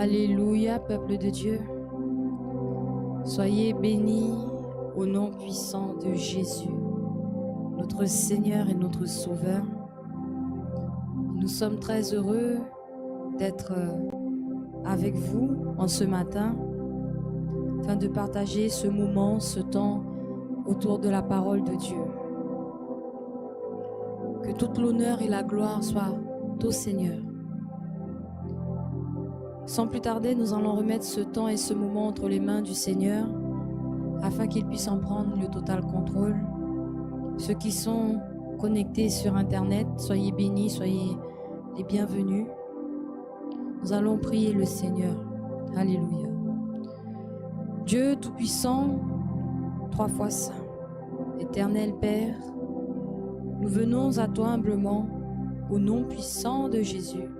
Alléluia, peuple de Dieu. Soyez bénis au nom puissant de Jésus, notre Seigneur et notre Sauveur. Nous sommes très heureux d'être avec vous en ce matin, afin de partager ce moment, ce temps autour de la parole de Dieu. Que toute l'honneur et la gloire soient au Seigneur. Sans plus tarder, nous allons remettre ce temps et ce moment entre les mains du Seigneur, afin qu'il puisse en prendre le total contrôle. Ceux qui sont connectés sur Internet, soyez bénis, soyez les bienvenus. Nous allons prier le Seigneur. Alléluia. Dieu Tout-Puissant, 3 fois Saint, Éternel Père, nous venons à toi humblement, au nom puissant de Jésus,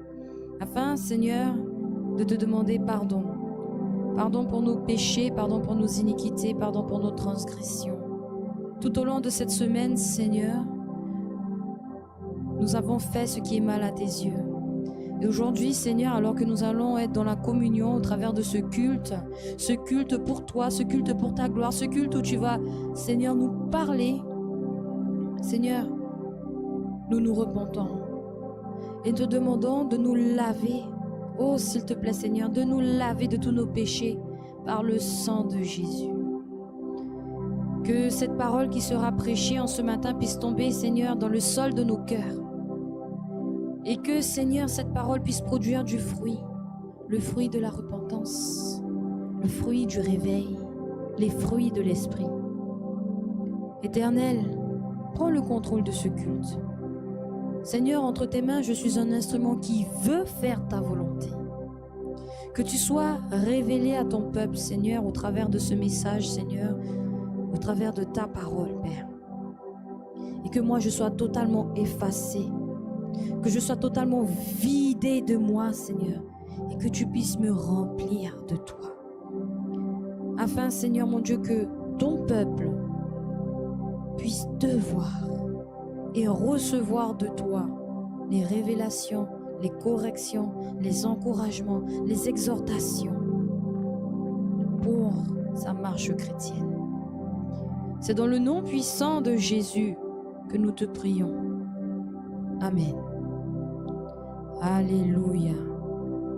afin, Seigneur, de te demander pardon. Pardon pour nos péchés, pardon pour nos iniquités, pardon pour nos transgressions. Tout au long de cette semaine, Seigneur, nous avons fait ce qui est mal à tes yeux. Et aujourd'hui, Seigneur, alors que nous allons être dans la communion au travers de ce culte pour toi, ce culte pour ta gloire, ce culte où tu vas, Seigneur, nous parler, Seigneur, nous nous repentons et te demandons de nous laver. Oh, s'il te plaît, Seigneur, de nous laver de tous nos péchés par le sang de Jésus. Que cette parole qui sera prêchée en ce matin puisse tomber, Seigneur, dans le sol de nos cœurs. Et que, Seigneur, cette parole puisse produire du fruit, le fruit de la repentance, le fruit du réveil, les fruits de l'esprit. Éternel, prends le contrôle de ce culte. Seigneur, entre tes mains, je suis un instrument qui veut faire ta volonté. Que tu sois révélé à ton peuple, Seigneur, au travers de ce message, Seigneur, au travers de ta parole, Père. Et que moi, je sois totalement effacé, que je sois totalement vidé de moi, Seigneur, et que tu puisses me remplir de toi. Afin, Seigneur, mon Dieu, que ton peuple puisse te voir et recevoir de toi les révélations, les corrections, les encouragements, les exhortations pour sa marche chrétienne. C'est dans le nom puissant de Jésus que nous te prions. Amen. Alléluia.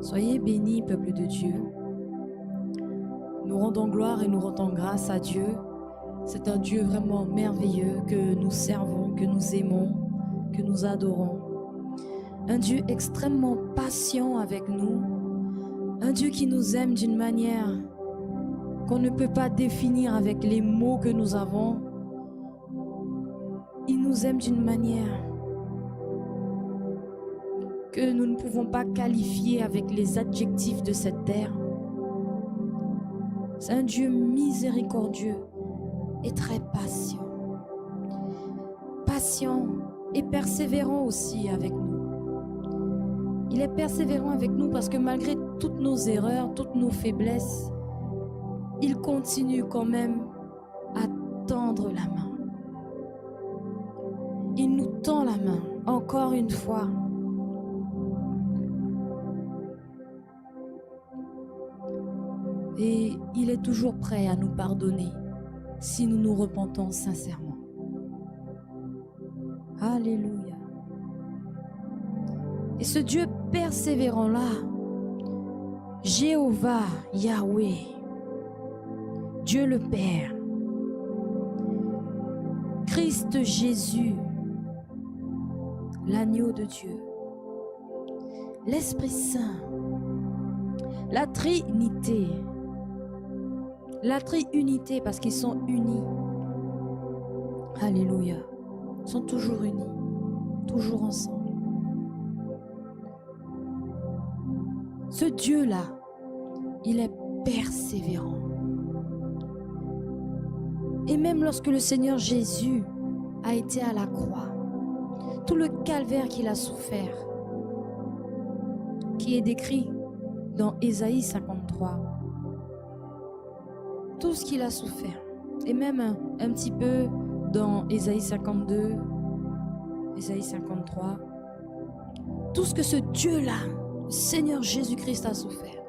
Soyez bénis, peuple de Dieu. Nous rendons gloire et nous rendons grâce à Dieu. C'est un Dieu vraiment merveilleux que nous servons, que nous aimons, que nous adorons. Un Dieu extrêmement patient avec nous. Un Dieu qui nous aime d'une manière qu'on ne peut pas définir avec les mots que nous avons. Il nous aime d'une manière que nous ne pouvons pas qualifier avec les adjectifs de cette terre. C'est un Dieu miséricordieux et très patient. Patient et persévérant aussi avec nous. Il est persévérant avec nous parce que malgré toutes nos erreurs, toutes nos faiblesses, il continue quand même à tendre la main. Il nous tend la main, encore une fois. Et il est toujours prêt à nous pardonner si nous nous repentons sincèrement. Alléluia. Et ce Dieu persévérant-là, Jéhovah, Yahweh, Dieu le Père, Christ Jésus, l'agneau de Dieu, l'Esprit Saint, la Trinité, la triunité parce qu'ils sont unis. Alléluia. Ils sont toujours unis, toujours ensemble. Ce Dieu-là, il est persévérant. Et même lorsque le Seigneur Jésus a été à la croix, tout le calvaire qu'il a souffert, qui est décrit dans Ésaïe 53, tout ce qu'il a souffert, et même un petit peu dans Ésaïe 52, Ésaïe 53, tout ce que ce Dieu-là, Seigneur Jésus-Christ a souffert,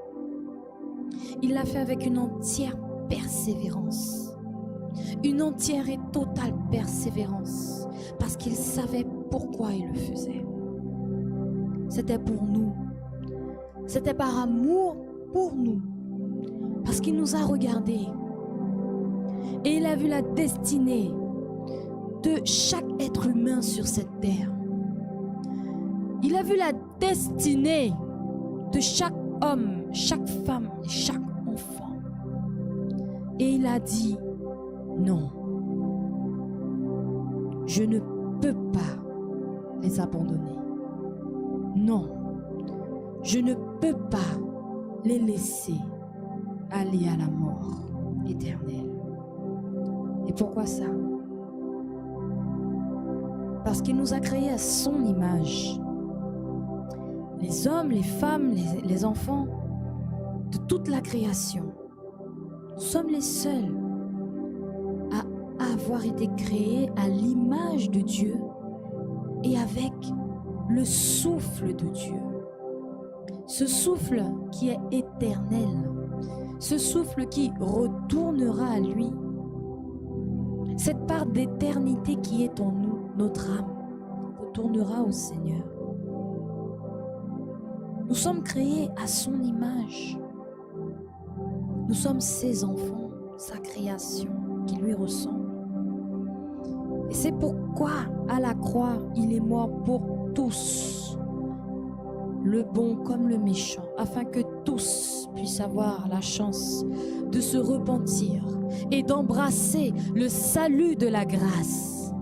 Il l'a fait avec une entière persévérance. Une entière et totale persévérance. Parce qu'il savait pourquoi il le faisait. C'était pour nous. C'était par amour pour nous. Parce qu'il nous a regardés. Et il a vu la destinée de chaque être humain sur cette terre. Il a vu la destinée de chaque homme, chaque femme et chaque enfant. Et il a dit, non, je ne peux pas les abandonner. Non, je ne peux pas les laisser aller à la mort éternelle. Et pourquoi ça? Parce qu'il nous a créés à son image. Les hommes, les femmes, les enfants, de toute la création. Nous sommes les seuls à avoir été créés à l'image de Dieu et avec le souffle de Dieu. Ce souffle qui est éternel, ce souffle qui retournera à lui, cette part d'éternité qui est en nous, notre âme, retournera au Seigneur. Nous sommes créés à son image. Nous sommes ses enfants, sa création qui lui ressemble. Et c'est pourquoi, à la croix, il est mort pour tous, le bon comme le méchant, afin que tous puissent avoir la chance de se repentir et d'embrasser le salut de la grâce.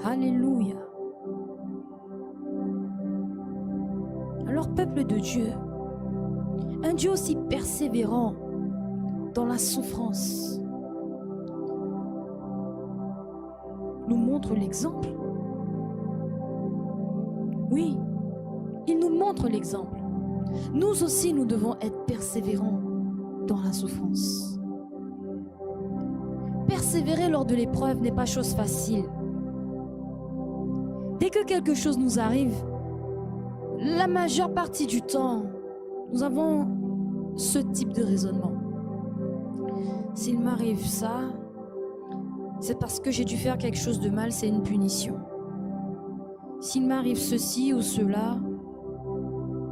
Alléluia. Alors, peuple de Dieu, un Dieu aussi persévérant dans la souffrance nous montre l'exemple. Oui, il nous montre l'exemple. Nous aussi, nous devons être persévérants dans la souffrance. Persévérer lors de l'épreuve n'est pas chose facile. Dès que quelque chose nous arrive, la majeure partie du temps, nous avons ce type de raisonnement. S'il m'arrive ça, c'est parce que j'ai dû faire quelque chose de mal, c'est une punition. S'il m'arrive ceci ou cela,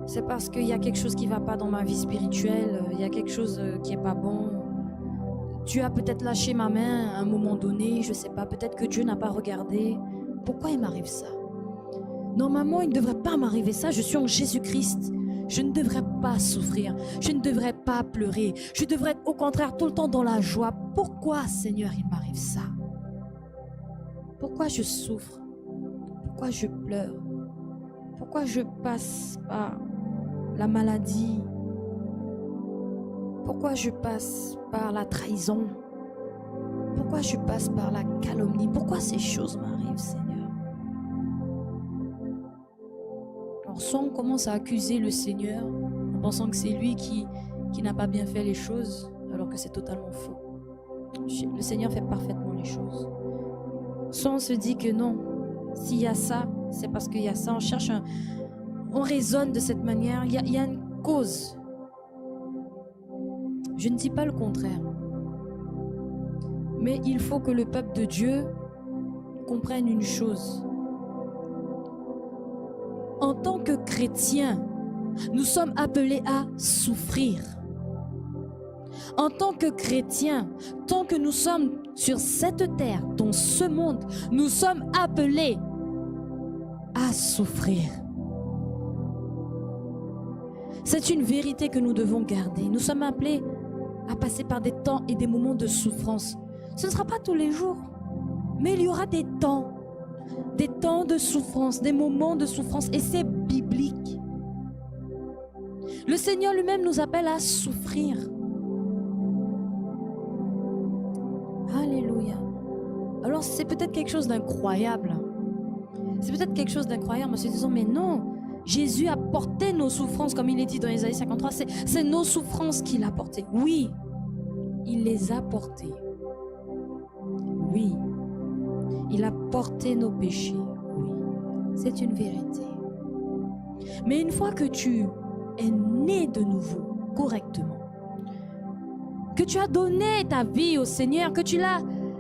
c'est parce qu'il y a quelque chose qui ne va pas dans ma vie spirituelle, il y a quelque chose qui n'est pas bon. Dieu a peut-être lâché ma main à un moment donné, je ne sais pas, peut-être que Dieu n'a pas regardé. Pourquoi il m'arrive ça? Normalement, il ne devrait pas m'arriver ça, je suis en Jésus-Christ. Je ne devrais pas souffrir, je ne devrais pas pleurer, je devrais être au contraire tout le temps dans la joie. Pourquoi, Seigneur, il m'arrive ça? Pourquoi je souffre? Pourquoi je pleure? Pourquoi je passe par la maladie? Pourquoi je passe par la trahison? Pourquoi je passe par la calomnie? Pourquoi ces choses m'arrivent, Seigneur? Alors, soit on commence à accuser le Seigneur en pensant que c'est lui qui n'a pas bien fait les choses, alors que c'est totalement faux. Le Seigneur fait parfaitement les choses. Soit on se dit que non, s'il y a ça, c'est parce qu'il y a ça. On raisonne de cette manière. Il y a une cause. Je ne dis pas le contraire. Mais il faut que le peuple de Dieu comprenne une chose. En tant que chrétiens, nous sommes appelés à souffrir. En tant que chrétiens, tant que nous sommes sur cette terre, dans ce monde, nous sommes appelés à souffrir. C'est une vérité que nous devons garder. Nous sommes appelés à passer par des temps et des moments de souffrance. Ce ne sera pas tous les jours, mais il y aura des temps de souffrance, des moments de souffrance, et c'est biblique. Le Seigneur lui-même nous appelle à souffrir. Alléluia. Alors c'est peut-être quelque chose d'incroyable. C'est peut-être quelque chose d'incroyable en se disant, mais non, Jésus a porté nos souffrances, comme il est dit dans Ésaïe 53, c'est nos souffrances qu'il a portées. Oui, il les a portées. Oui, il a porté nos péchés. Oui, c'est une vérité. Mais une fois que tu es né de nouveau, correctement, que tu as donné ta vie au Seigneur, que tu l'as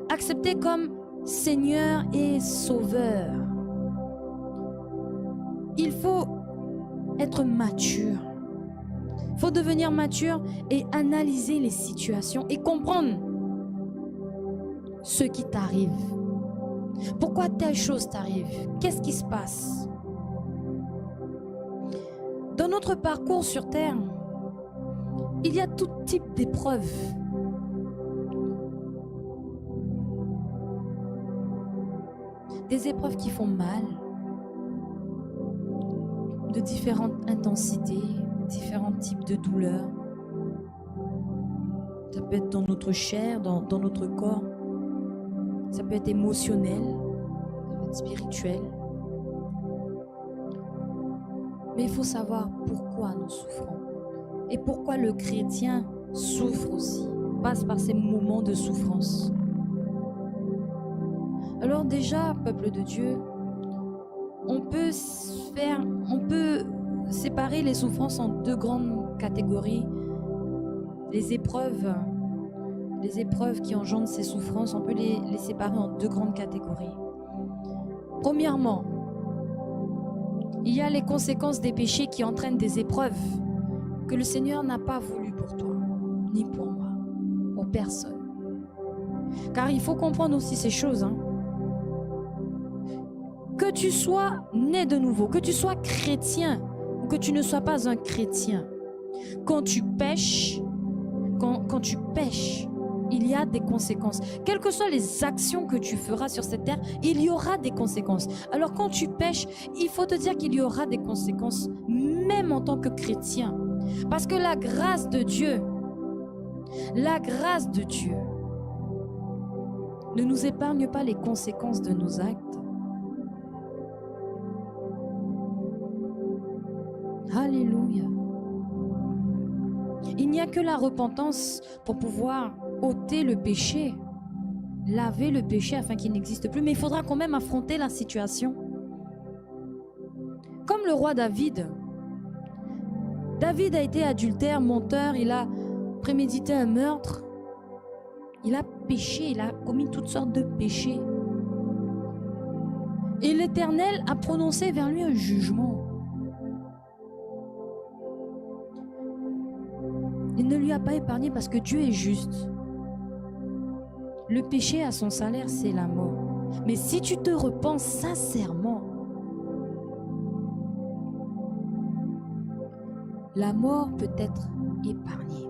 accepté comme Seigneur et Sauveur. Il faut être mature. Il faut devenir mature et analyser les situations et comprendre ce qui t'arrive. Pourquoi telle chose t'arrive? Qu'est-ce qui se passe? Dans notre parcours sur Terre, il y a tout type d'épreuves. Des épreuves qui font mal, de différentes intensités, différents types de douleurs. Ça peut être dans notre chair, dans notre corps. Ça peut être émotionnel, ça peut être spirituel. Mais il faut savoir pourquoi nous souffrons. Et pourquoi le chrétien souffre aussi, passe par ces moments de souffrance. Alors déjà, peuple de Dieu, on peut séparer les souffrances en deux grandes catégories. Les épreuves qui engendrent ces souffrances, on peut les séparer en deux grandes catégories. Premièrement, il y a les conséquences des péchés qui entraînent des épreuves que le Seigneur n'a pas voulu pour toi, ni pour moi, pour personne. Car il faut comprendre aussi ces choses. Que tu sois né de nouveau, que tu sois chrétien ou que tu ne sois pas un chrétien, quand tu pêches, il y a des conséquences. Quelles que soient les actions que tu feras sur cette terre, il y aura des conséquences. Alors quand tu pêches, il faut te dire qu'il y aura des conséquences, même en tant que chrétien. Parce que la grâce de Dieu ne nous épargne pas les conséquences de nos actes. Alléluia. Il n'y a que la repentance pour pouvoir ôter le péché, laver le péché afin qu'il n'existe plus. Mais il faudra quand même affronter la situation. Comme le roi David. David a été adultère, menteur, il a prémédité un meurtre. Il a péché, il a commis toutes sortes de péchés. Et l'Éternel a prononcé vers lui un jugement. Il ne lui a pas épargné parce que Dieu est juste. Le péché a son salaire, c'est la mort. Mais si tu te repens sincèrement, la mort peut être épargnée.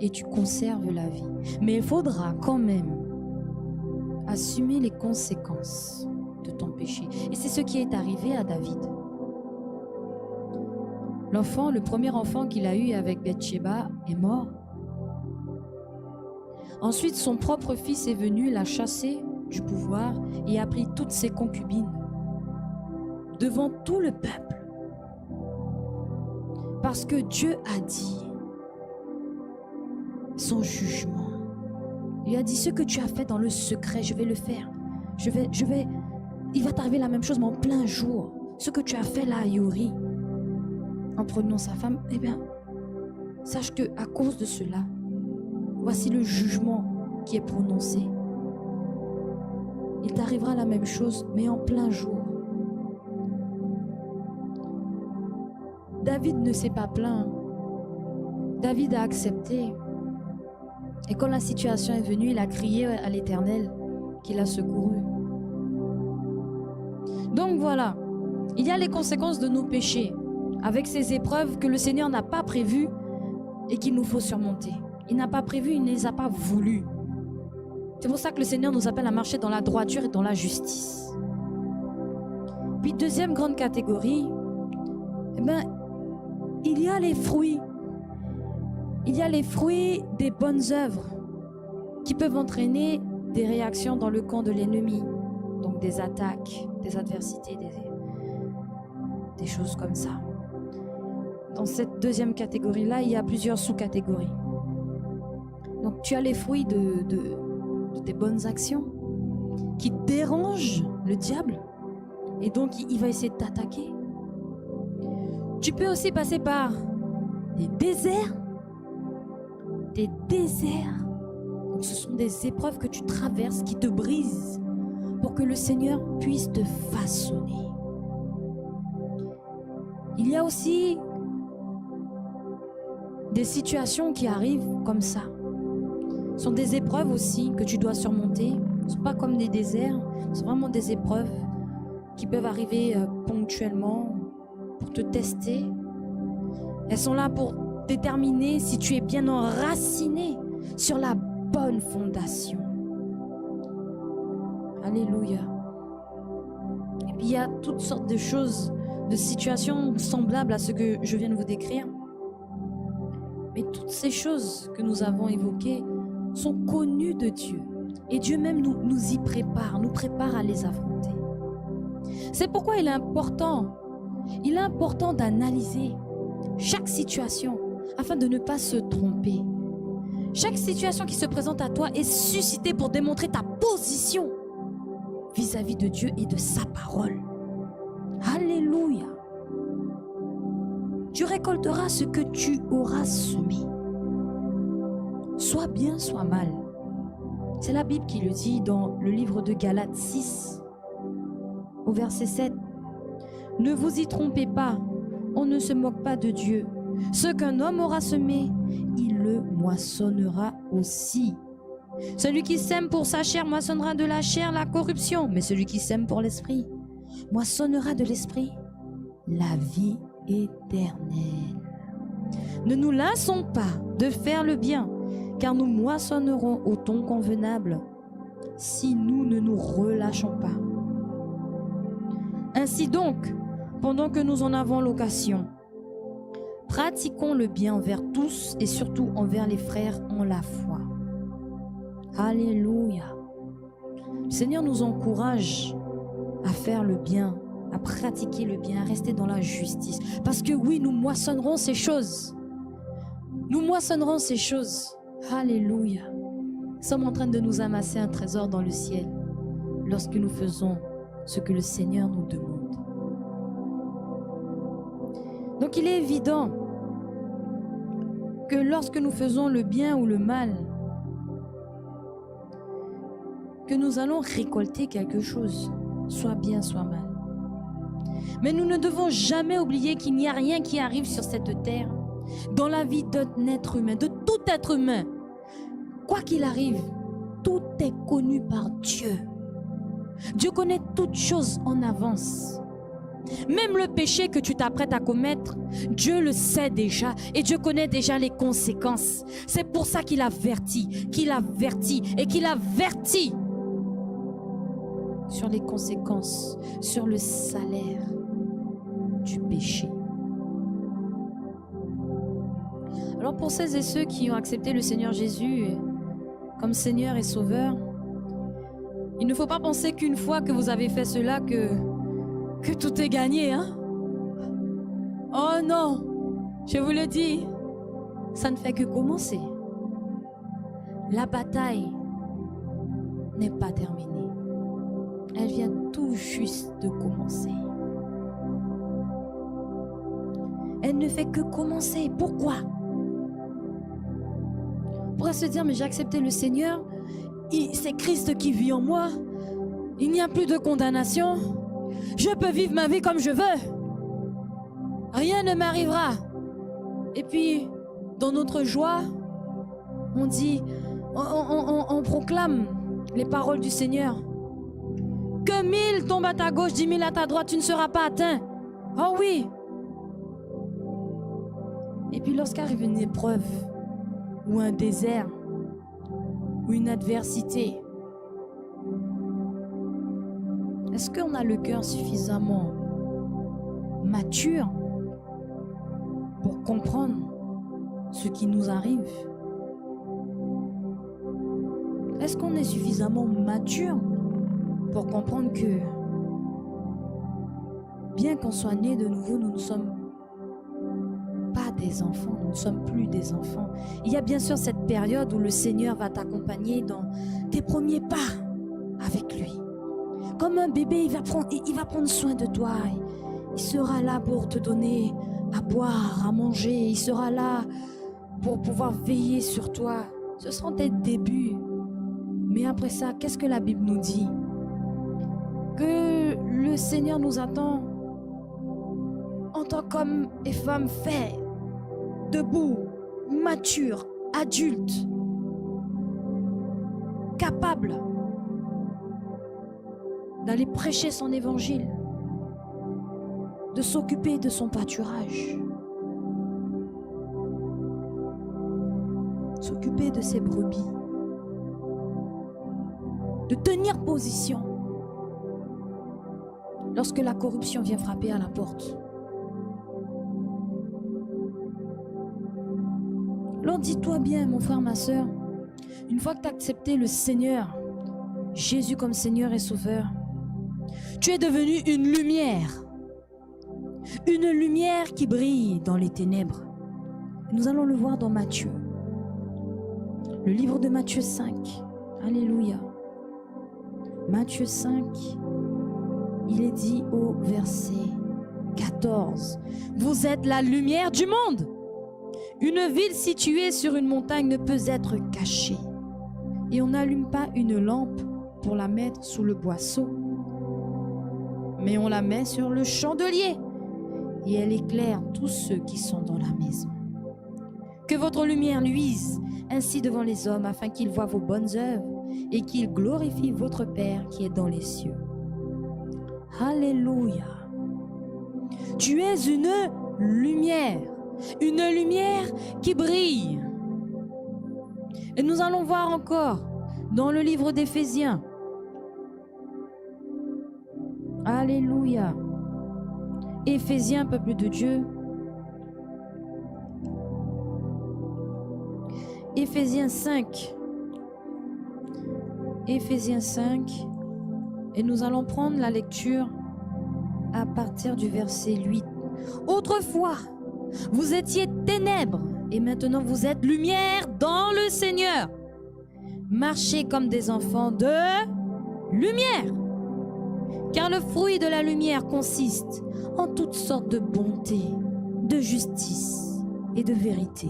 Et tu conserves la vie. Mais il faudra quand même assumer les conséquences de ton péché. Et c'est ce qui est arrivé à David. L'enfant, le premier enfant qu'il a eu avec Bathsheba est mort. Ensuite, son propre fils est venu, l'a chassé du pouvoir et a pris toutes ses concubines devant tout le peuple. Parce que Dieu a dit son jugement. Il a dit ce que tu as fait dans le secret, je vais le faire. Il va t'arriver la même chose, mais en plein jour. Ce que tu as fait là à Uri, en prenant sa femme, eh bien, sache que à cause de cela, voici le jugement qui est prononcé. Il t'arrivera la même chose, mais en plein jour. David ne s'est pas plaint. David a accepté. Et quand la situation est venue, il a crié à l'Éternel qu'il a secouru. Donc voilà, il y a les conséquences de nos péchés, avec ces épreuves que le Seigneur n'a pas prévues et qu'il nous faut surmonter. Il n'a pas prévu, il ne les a pas voulues. C'est pour ça que le Seigneur nous appelle à marcher dans la droiture et dans la justice. Puis deuxième grande catégorie, eh ben, il y a les fruits. Il y a les fruits des bonnes œuvres qui peuvent entraîner des réactions dans le camp de l'ennemi. Donc des attaques, des adversités, des choses comme ça. Dans cette deuxième catégorie-là, il y a plusieurs sous-catégories. Donc tu as les fruits de tes bonnes actions qui dérangent le diable et donc il va essayer de t'attaquer. Tu peux aussi passer par des déserts des déserts. Donc ce sont des épreuves que tu traverses qui te brisent pour que le Seigneur puisse te façonner. Il y a aussi des situations qui arrivent comme ça. Ce sont des épreuves aussi que tu dois surmonter. Ce ne sont pas comme des déserts, c'est vraiment des épreuves qui peuvent arriver ponctuellement pour te tester. Elles sont là pour déterminer si tu es bien enraciné sur la bonne fondation. Alléluia. Et puis il y a toutes sortes de choses, de situations semblables à ce que je viens de vous décrire. Mais toutes ces choses que nous avons évoquées sont connues de Dieu. Et Dieu même nous y prépare, nous prépare à les affronter. C'est pourquoi il est important d'analyser chaque situation afin de ne pas se tromper. Chaque situation qui se présente à toi est suscitée pour démontrer ta position vis-à-vis de Dieu et de sa parole. Alléluia. Tu récolteras ce que tu auras semé. Soit bien, soit mal. C'est la Bible qui le dit dans le livre de Galates 6, au verset 7. Ne vous y trompez pas, on ne se moque pas de Dieu. Ce qu'un homme aura semé, il le moissonnera aussi. Celui qui sème pour sa chair moissonnera de la chair la corruption, mais celui qui sème pour l'esprit moissonnera de l'esprit la vie éternelle. Ne nous lassons pas de faire le bien, car nous moissonnerons au temps convenable si nous ne nous relâchons pas. Ainsi donc, pendant que nous en avons l'occasion, pratiquons le bien envers tous et surtout envers les frères en la foi. Alléluia. Le Seigneur nous encourage à faire le bien, à pratiquer le bien, à rester dans la justice. Parce que oui, nous moissonnerons ces choses. Nous moissonnerons ces choses. Alléluia. Nous sommes en train de nous amasser un trésor dans le ciel lorsque nous faisons ce que le Seigneur nous demande. Donc il est évident que lorsque nous faisons le bien ou le mal, que nous allons récolter quelque chose, soit bien, soit mal. Mais nous ne devons jamais oublier qu'il n'y a rien qui arrive sur cette terre, dans la vie d'un être humain, de tout être humain. Quoi qu'il arrive, tout est connu par Dieu. Dieu connaît toutes choses en avance. Même le péché que tu t'apprêtes à commettre, Dieu le sait déjà et Dieu connaît déjà les conséquences. C'est pour ça qu'il avertit et qu'il avertit sur les conséquences, sur le salaire du péché. Alors pour celles et ceux qui ont accepté le Seigneur Jésus comme Seigneur et Sauveur, il ne faut pas penser qu'une fois que vous avez fait cela que tout est gagné, hein? Oh non, je vous le dis, ça ne fait que commencer. La bataille n'est pas terminée. Elle vient tout juste de commencer. Elle ne fait que commencer. Pourquoi? On pourrait se dire, mais j'ai accepté le Seigneur, c'est Christ qui vit en moi, il n'y a plus de condamnation, je peux vivre ma vie comme je veux, rien ne m'arrivera. Et puis, dans notre joie, on dit, on proclame les paroles du Seigneur. Que 1000 tombent à ta gauche, 10 000 à ta droite, tu ne seras pas atteint. Oh oui. Et puis lorsqu'arrive une épreuve, ou un désert, ou une adversité, est-ce qu'on a le cœur suffisamment mature pour comprendre ce qui nous arrive? Est-ce qu'on est suffisamment mature pour comprendre que, bien qu'on soit né de nouveau, nous ne sommes pas des enfants, nous ne sommes plus des enfants. Il y a bien sûr cette période où le Seigneur va t'accompagner dans tes premiers pas avec lui. Comme un bébé, il va prendre soin de toi. Il sera là pour te donner à boire, à manger. Il sera là pour pouvoir veiller sur toi. Ce seront tes débuts. Mais après ça, qu'est-ce que la Bible nous dit? Que le Seigneur nous attend en tant qu'hommes et femmes faits, debout, matures, adultes, capables d'aller prêcher son évangile, de s'occuper de son pâturage, s'occuper de ses brebis, de tenir position lorsque la corruption vient frapper à la porte. Alors dis-toi bien, mon frère, ma soeur, une fois que tu as accepté le Seigneur, Jésus comme Seigneur et Sauveur, tu es devenu une lumière qui brille dans les ténèbres. Nous allons le voir dans Matthieu, le livre de Matthieu 5. Alléluia. Matthieu 5, il est dit au verset 14, « Vous êtes la lumière du monde. Une ville située sur une montagne ne peut être cachée. Et on n'allume pas une lampe pour la mettre sous le boisseau, mais on la met sur le chandelier et elle éclaire tous ceux qui sont dans la maison. Que votre lumière luise ainsi devant les hommes afin qu'ils voient vos bonnes œuvres et qu'ils glorifient votre Père qui est dans les cieux. » Alléluia. Tu es une lumière qui brille. Et nous allons voir encore dans le livre d'Éphésiens. Alléluia. Éphésiens, peuple de Dieu. Éphésiens 5. Éphésiens 5. Et nous allons prendre la lecture à partir du verset 8. Autrefois, vous étiez ténèbres et maintenant vous êtes lumière dans le Seigneur. Marchez comme des enfants de lumière. Car le fruit de la lumière consiste en toutes sortes de bonté, de justice et de vérité.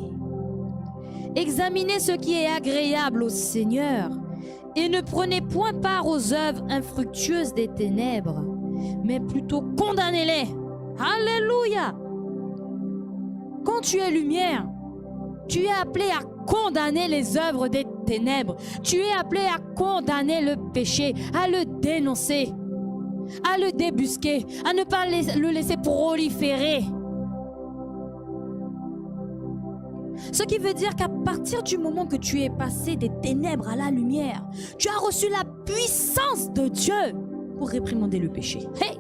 Examinez ce qui est agréable au Seigneur et ne prenez point part aux œuvres infructueuses des ténèbres, mais plutôt condamnez-les. Alléluia! Quand tu es lumière, tu es appelé à condamner les œuvres des ténèbres. Tu es appelé à condamner le péché, à le dénoncer, à le débusquer, à ne pas le laisser proliférer. Ce qui veut dire qu'à partir du moment que tu es passé des ténèbres à la lumière, tu as reçu la puissance de Dieu pour réprimander le péché. Hey!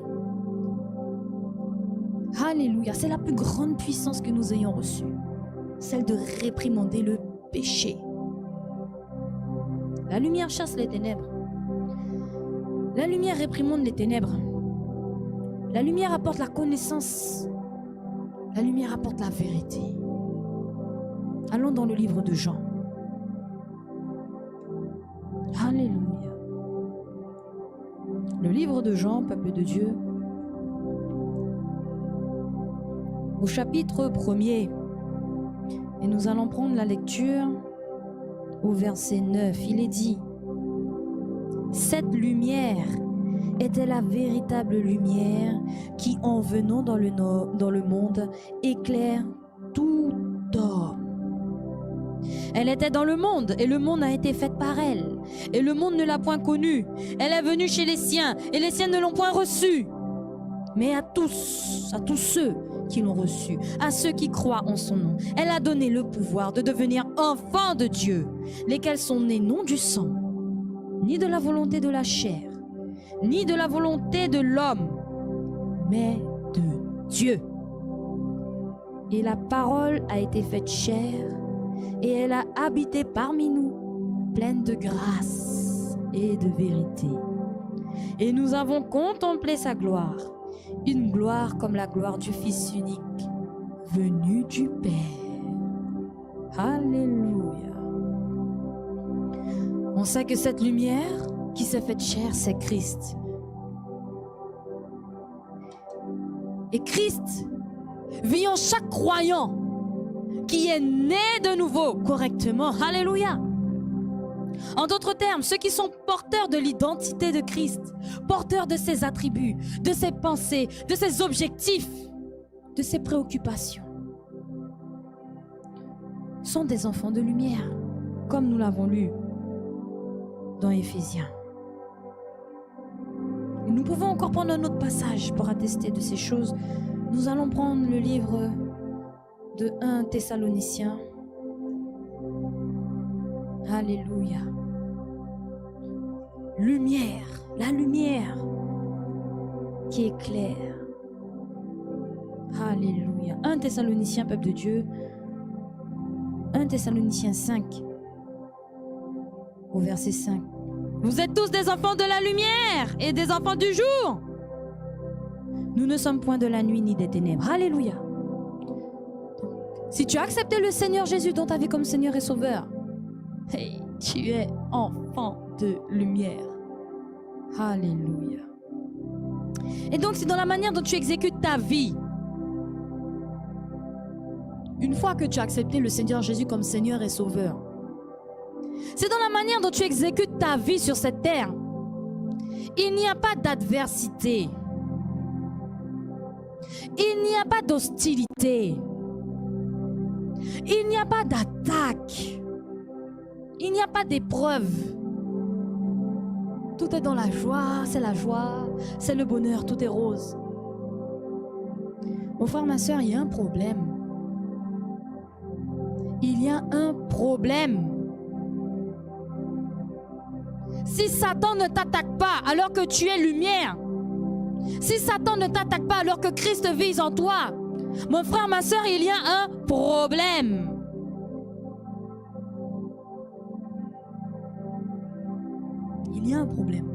Alléluia, c'est la plus grande puissance que nous ayons reçue, celle de réprimander le péché. La lumière chasse les ténèbres. La lumière réprimande les ténèbres. La lumière apporte la connaissance. La lumière apporte la vérité. Allons dans le livre de Jean. Alléluia. Le livre de Jean, peuple de Dieu, au chapitre 1er. Et nous allons prendre la lecture au verset 9. Il est dit: cette lumière était la véritable lumière qui, en venant dans le monde, éclaire tout homme. Elle était dans le monde et le monde a été fait par elle. Et le monde ne l'a point connue. Elle est venue chez les siens et les siens ne l'ont point reçue. Mais à tous ceux qui l'ont reçue, à ceux qui croient en son nom, elle a donné le pouvoir de devenir enfants de Dieu, lesquels sont nés non du sang, ni de la volonté de la chair, ni de la volonté de l'homme, mais de Dieu. Et la parole a été faite chair, et elle a habité parmi nous, pleine de grâce et de vérité. Et nous avons contemplé sa gloire, une gloire comme la gloire du Fils unique, venu du Père. Alléluia. On sait que cette lumière qui s'est faite chair, c'est Christ. Et Christ vit en chaque croyant. qui est né de nouveau correctement. Alléluia. En d'autres termes, ceux qui sont porteurs de l'identité de Christ, porteurs de ses attributs, de ses pensées, de ses objectifs, de ses préoccupations, sont des enfants de lumière, comme nous l'avons lu dans Éphésiens. Et nous pouvons encore prendre un autre passage pour attester de ces choses. Nous allons prendre le livre de 1 Thessaloniciens. Alléluia. Lumière, la lumière qui éclaire. Alléluia. 1 Thessaloniciens, peuple de Dieu. 1 Thessaloniciens 5, au verset 5. Vous êtes tous des enfants de la lumière et des enfants du jour. Nous ne sommes point de la nuit ni des ténèbres. Alléluia. Si tu as accepté le Seigneur Jésus dans ta vie comme Seigneur et Sauveur, hey, tu es enfant de lumière. Alléluia. Et donc c'est dans la manière dont tu exécutes ta vie. Une fois que tu as accepté le Seigneur Jésus comme Seigneur et Sauveur, c'est dans la manière dont tu exécutes ta vie sur cette terre. Il n'y a pas d'adversité. Il n'y a pas d'hostilité. Il n'y a pas d'attaque. Il n'y a pas d'épreuve. Tout est dans la joie, c'est le bonheur, tout est rose. Mon frère, ma soeur, il y a un problème. Il y a un problème. Si Satan ne t'attaque pas alors que tu es lumière, si Satan ne t'attaque pas alors que Christ vise en toi, mon frère, ma soeur, il y a un problème. Il y a un problème.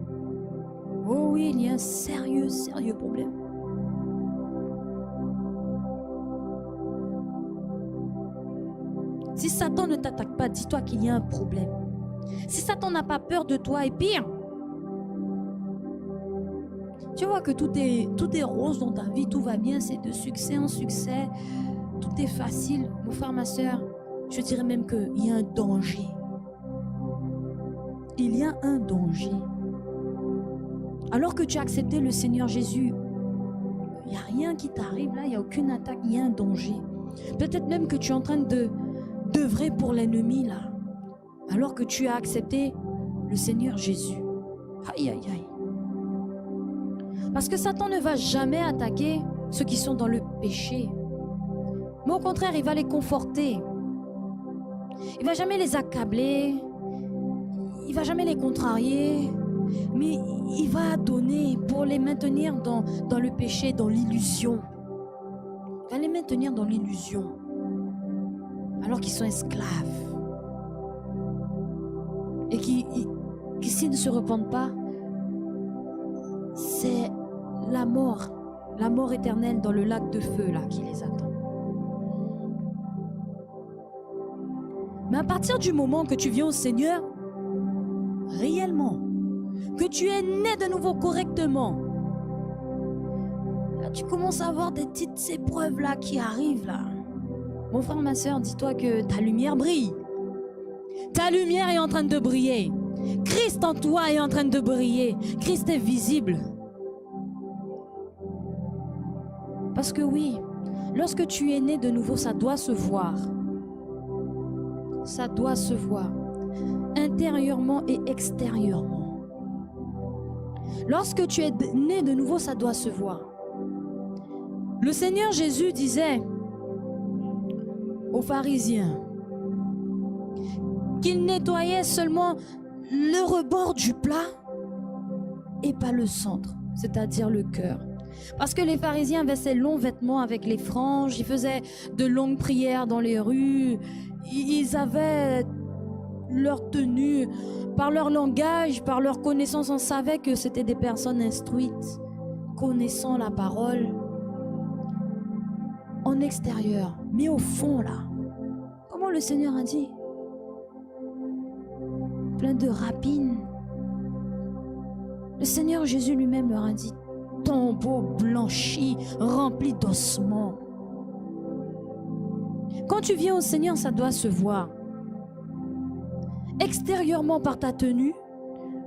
Oh oui, il y a un sérieux problème. Si Satan ne t'attaque pas, dis-toi qu'il y a un problème. Si Satan n'a pas peur de toi, et pire, tu vois que tout est rose dans ta vie, tout va bien, c'est de succès en succès, tout est facile. Mon frère, ma soeur, je dirais même qu'il y a un danger. Il y a un danger. Alors que tu as accepté le Seigneur Jésus, il n'y a rien qui t'arrive là, il n'y a aucune attaque, il y a un danger. Peut-être même que tu es en train d'œuvrer pour l'ennemi là, alors que tu as accepté le Seigneur Jésus. Aïe, aïe, aïe. Parce que Satan ne va jamais attaquer ceux qui sont dans le péché. Mais au contraire, il va les conforter. Il ne va jamais les accabler. Il ne va jamais les contrarier. Mais il va donner pour les maintenir dans le péché, dans l'illusion. Il va les maintenir dans l'illusion. Alors qu'ils sont esclaves. Et qui s'ils ne se repentent pas, c'est la mort éternelle dans le lac de feu là qui les attend. Mais à partir du moment que tu viens au Seigneur, réellement, que tu es né de nouveau correctement, là tu commences à avoir des petites épreuves là qui arrivent là. Mon frère, ma soeur, dis-toi que ta lumière brille. Ta lumière est en train de briller. Christ en toi est en train de briller. Christ est visible. Parce que oui, lorsque tu es né de nouveau, ça doit se voir. Ça doit se voir. Intérieurement et extérieurement. Lorsque tu es né de nouveau, ça doit se voir. Le Seigneur Jésus disait aux pharisiens qu'il nettoyait seulement le rebord du plat et pas le centre, c'est-à-dire le cœur. Parce que les pharisiens avaient ces longs vêtements avec les franges, ils faisaient de longues prières dans les rues, ils avaient leur tenue, par leur langage, par leur connaissance, on savait que c'était des personnes instruites, connaissant la parole en extérieur, mais au fond là, comment le Seigneur a dit, plein de rapines. Le Seigneur Jésus lui-même leur a dit, tombeau blanchi, rempli d'ossements. Quand tu viens au Seigneur, ça doit se voir. Extérieurement par ta tenue,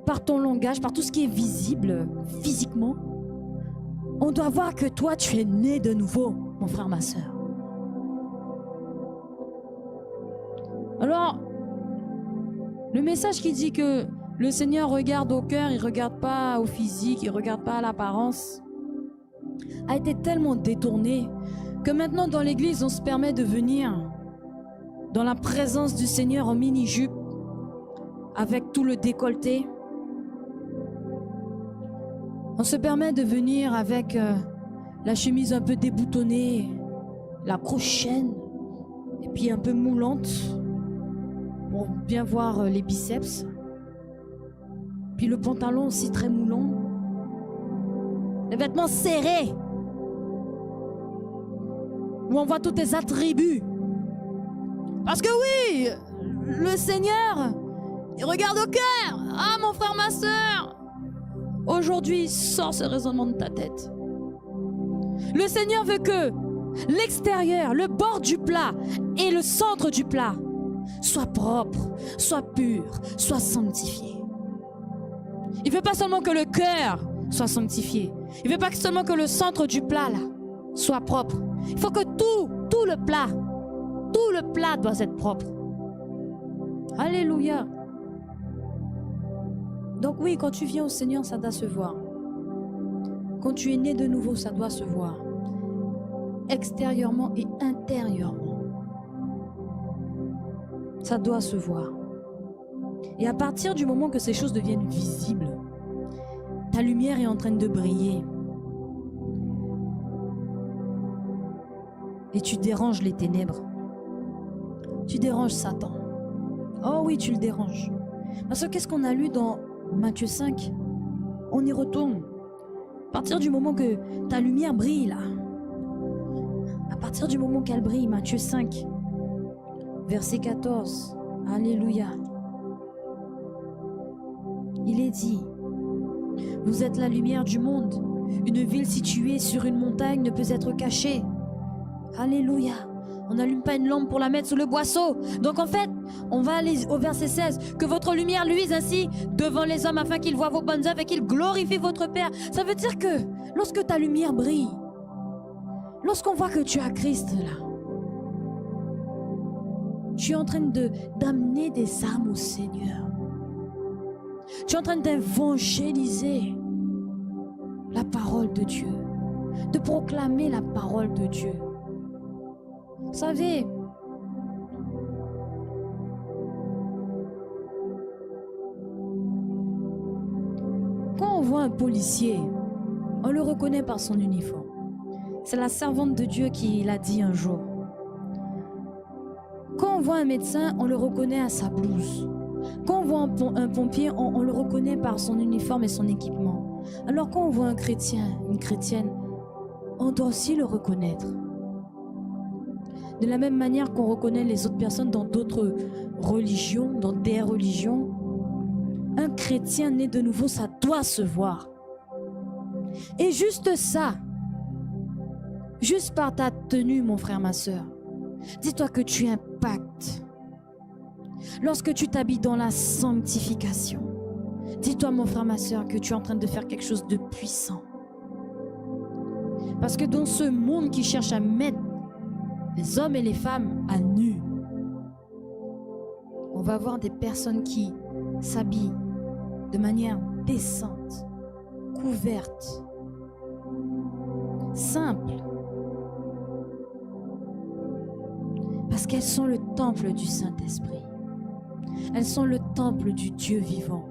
par ton langage, par tout ce qui est visible physiquement. On doit voir que toi, tu es né de nouveau, mon frère, ma soeur. Alors, le message qui dit que le Seigneur regarde au cœur, il ne regarde pas au physique, il ne regarde pas à l'apparence, a été tellement détourné que maintenant dans l'église, on se permet de venir dans la présence du Seigneur en mini-jupe, avec tout le décolleté. On se permet de venir avec la chemise un peu déboutonnée, la grosse chaîne, et puis un peu moulante, pour bien voir les biceps. Puis le pantalon aussi très moulant. Les vêtements serrés, où on voit tous tes attributs. Parce que oui, le Seigneur, il regarde au cœur. Ah, mon frère, ma soeur, aujourd'hui, sors ce raisonnement de ta tête. Le Seigneur veut que l'extérieur, le bord du plat et le centre du plat soient propres, soient purs, soient sanctifiés. Il ne veut pas seulement que le cœur soit sanctifié. Il ne veut pas seulement que le centre du plat là, soit propre. Il faut que tout le plat doit être propre. Alléluia. Donc oui, quand tu viens au Seigneur, ça doit se voir. Quand tu es né de nouveau, ça doit se voir. Extérieurement et intérieurement. Ça doit se voir. Et à partir du moment que ces choses deviennent visibles, ta lumière est en train de briller. Et tu déranges les ténèbres. Tu déranges Satan. Oh oui, tu le déranges. Parce que qu'est-ce qu'on a lu dans Matthieu 5? On y retourne. À partir du moment que ta lumière brille là, à partir du moment qu'elle brille, Matthieu 5, verset 14, Alléluia. Il est dit, vous êtes la lumière du monde. Une ville située sur une montagne ne peut être cachée. Alléluia. On n'allume pas une lampe pour la mettre sous le boisseau. Donc en fait, on va aller au verset 16. Que votre lumière luise ainsi devant les hommes afin qu'ils voient vos bonnes œuvres et qu'ils glorifient votre Père. Ça veut dire que lorsque ta lumière brille, lorsqu'on voit que tu as Christ là, tu es en train d'amener des âmes au Seigneur. Tu es en train d'évangéliser la parole de Dieu, de proclamer la parole de Dieu. Vous savez, quand on voit un policier, on le reconnaît par son uniforme. C'est la servante de Dieu qui l'a dit un jour. Quand on voit un médecin, on le reconnaît à sa blouse. Quand on voit un pompier, on le reconnaît par son uniforme et son équipement. Alors quand on voit un chrétien, une chrétienne, on doit aussi le reconnaître. De la même manière qu'on reconnaît les autres personnes dans d'autres religions, dans des religions, un chrétien né de nouveau, ça doit se voir. Et juste ça, juste par ta tenue, mon frère, ma soeur, dis-toi que tu impactes. Lorsque tu t'habilles dans la sanctification, dis-toi, mon frère, ma soeur, que tu es en train de faire quelque chose de puissant. Parce que dans ce monde qui cherche à mettre les hommes et les femmes à nu, on va voir des personnes qui s'habillent de manière décente, couverte, simple, parce qu'elles sont le temple du Saint-Esprit. Elles sont le temple du Dieu vivant.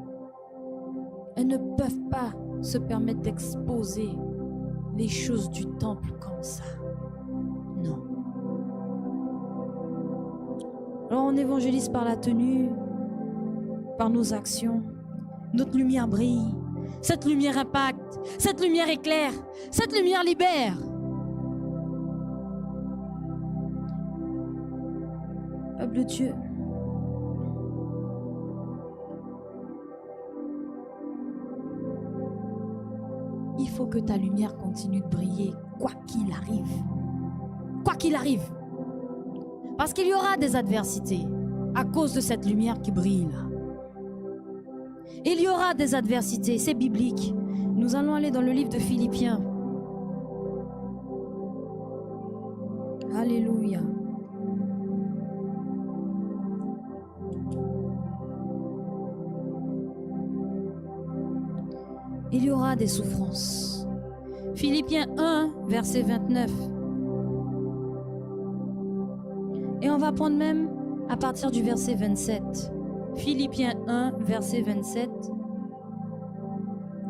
Elles ne peuvent pas se permettre d'exposer les choses du temple comme ça. Non. Alors on évangélise par la tenue, par nos actions. Notre lumière brille. Cette lumière impacte. Cette lumière éclaire. Cette lumière libère. Peuple de Dieu. Il faut que ta lumière continue de briller, quoi qu'il arrive. Quoi qu'il arrive. Parce qu'il y aura des adversités à cause de cette lumière qui brille là. Il y aura des adversités, c'est biblique. Nous allons aller dans le livre de Philippiens. Alléluia. Il y aura des souffrances. Philippiens 1, verset 29. Et on va prendre même à partir du verset 27. Philippiens 1, verset 27.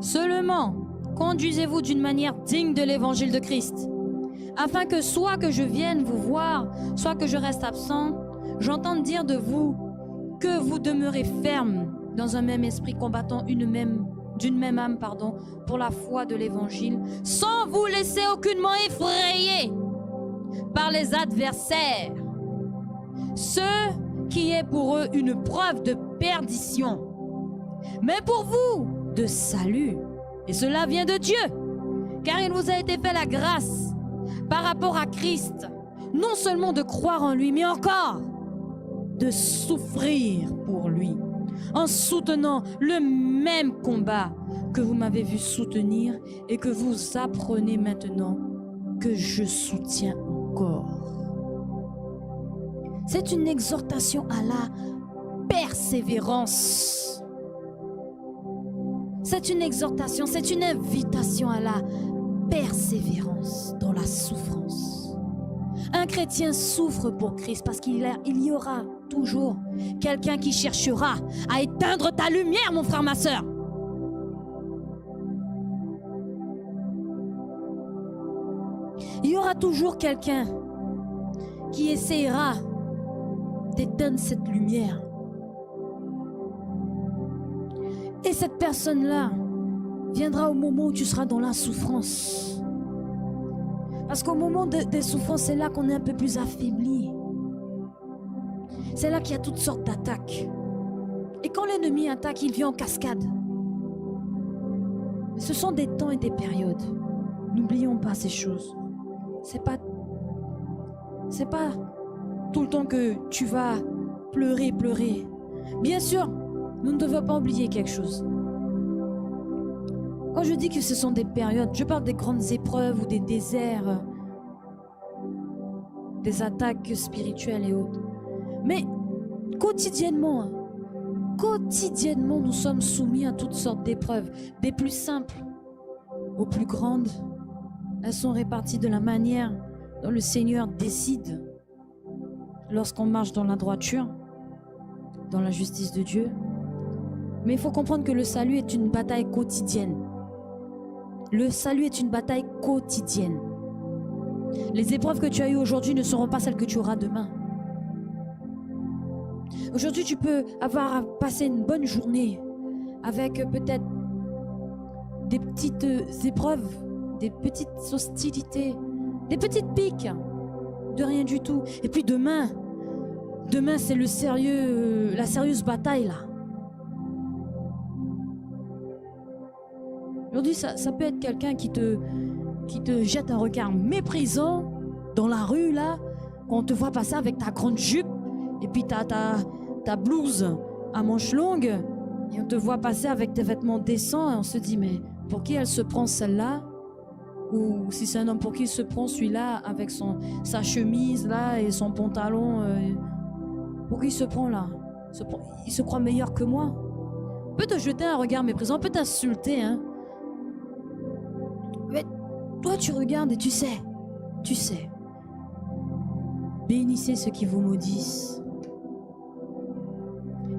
Seulement, conduisez-vous d'une manière digne de l'évangile de Christ, afin que soit que je vienne vous voir, soit que je reste absent, j'entende dire de vous que vous demeurez ferme dans un même esprit, combattant d'une même âme, pour la foi de l'évangile, sans vous laisser aucunement effrayer par les adversaires, ce qui est pour eux une preuve de perdition, mais pour vous de salut. Et cela vient de Dieu, car il vous a été fait la grâce par rapport à Christ, non seulement de croire en lui, mais encore de souffrir pour lui, en soutenant le même combat que vous m'avez vu soutenir et que vous apprenez maintenant que je soutiens encore. C'est une exhortation à la persévérance. C'est une exhortation, c'est une invitation à la persévérance dans la souffrance. Un chrétien souffre pour Christ parce qu'il y aura toujours quelqu'un qui cherchera à éteindre ta lumière, mon frère, ma soeur. Il y aura toujours quelqu'un qui essaiera d'éteindre cette lumière. Et cette personne-là viendra au moment où tu seras dans la souffrance. Parce qu'au moment des souffrances, c'est là qu'on est un peu plus affaibli. C'est là qu'il y a toutes sortes d'attaques. Et quand l'ennemi attaque, il vient en cascade. Ce sont des temps et des périodes. N'oublions pas ces choses. C'est pas tout le temps que tu vas pleurer. Bien sûr, nous ne devons pas oublier quelque chose. Quand je dis que ce sont des périodes, je parle des grandes épreuves ou des déserts, des attaques spirituelles et autres. Mais quotidiennement, nous sommes soumis à toutes sortes d'épreuves, des plus simples aux plus grandes. Elles sont réparties de la manière dont le Seigneur décide lorsqu'on marche dans la droiture, dans la justice de Dieu. Mais il faut comprendre que le salut est une bataille quotidienne. Le salut est une bataille quotidienne. Les épreuves que tu as eues aujourd'hui ne seront pas celles que tu auras demain. Aujourd'hui, tu peux avoir passé une bonne journée avec peut-être des petites épreuves, des petites hostilités, des petites piques, de rien du tout. Et puis demain c'est la sérieuse bataille là. Aujourd'hui, ça peut être quelqu'un qui te jette un regard méprisant dans la rue là, quand on te voit passer avec ta grande jupe et puis ta blouse à manches longues, et on te voit passer avec tes vêtements décents et on se dit mais pour qui elle se prend celle-là? Ou si c'est un homme, pour qui il se prend celui-là avec sa chemise là et son pantalon, pour qui il se prend là? Il se croit meilleur que moi. Peut te jeter un regard méprisant, peut t'insulter, hein. Mais toi tu regardes et tu sais. Bénissez ceux qui vous maudissent.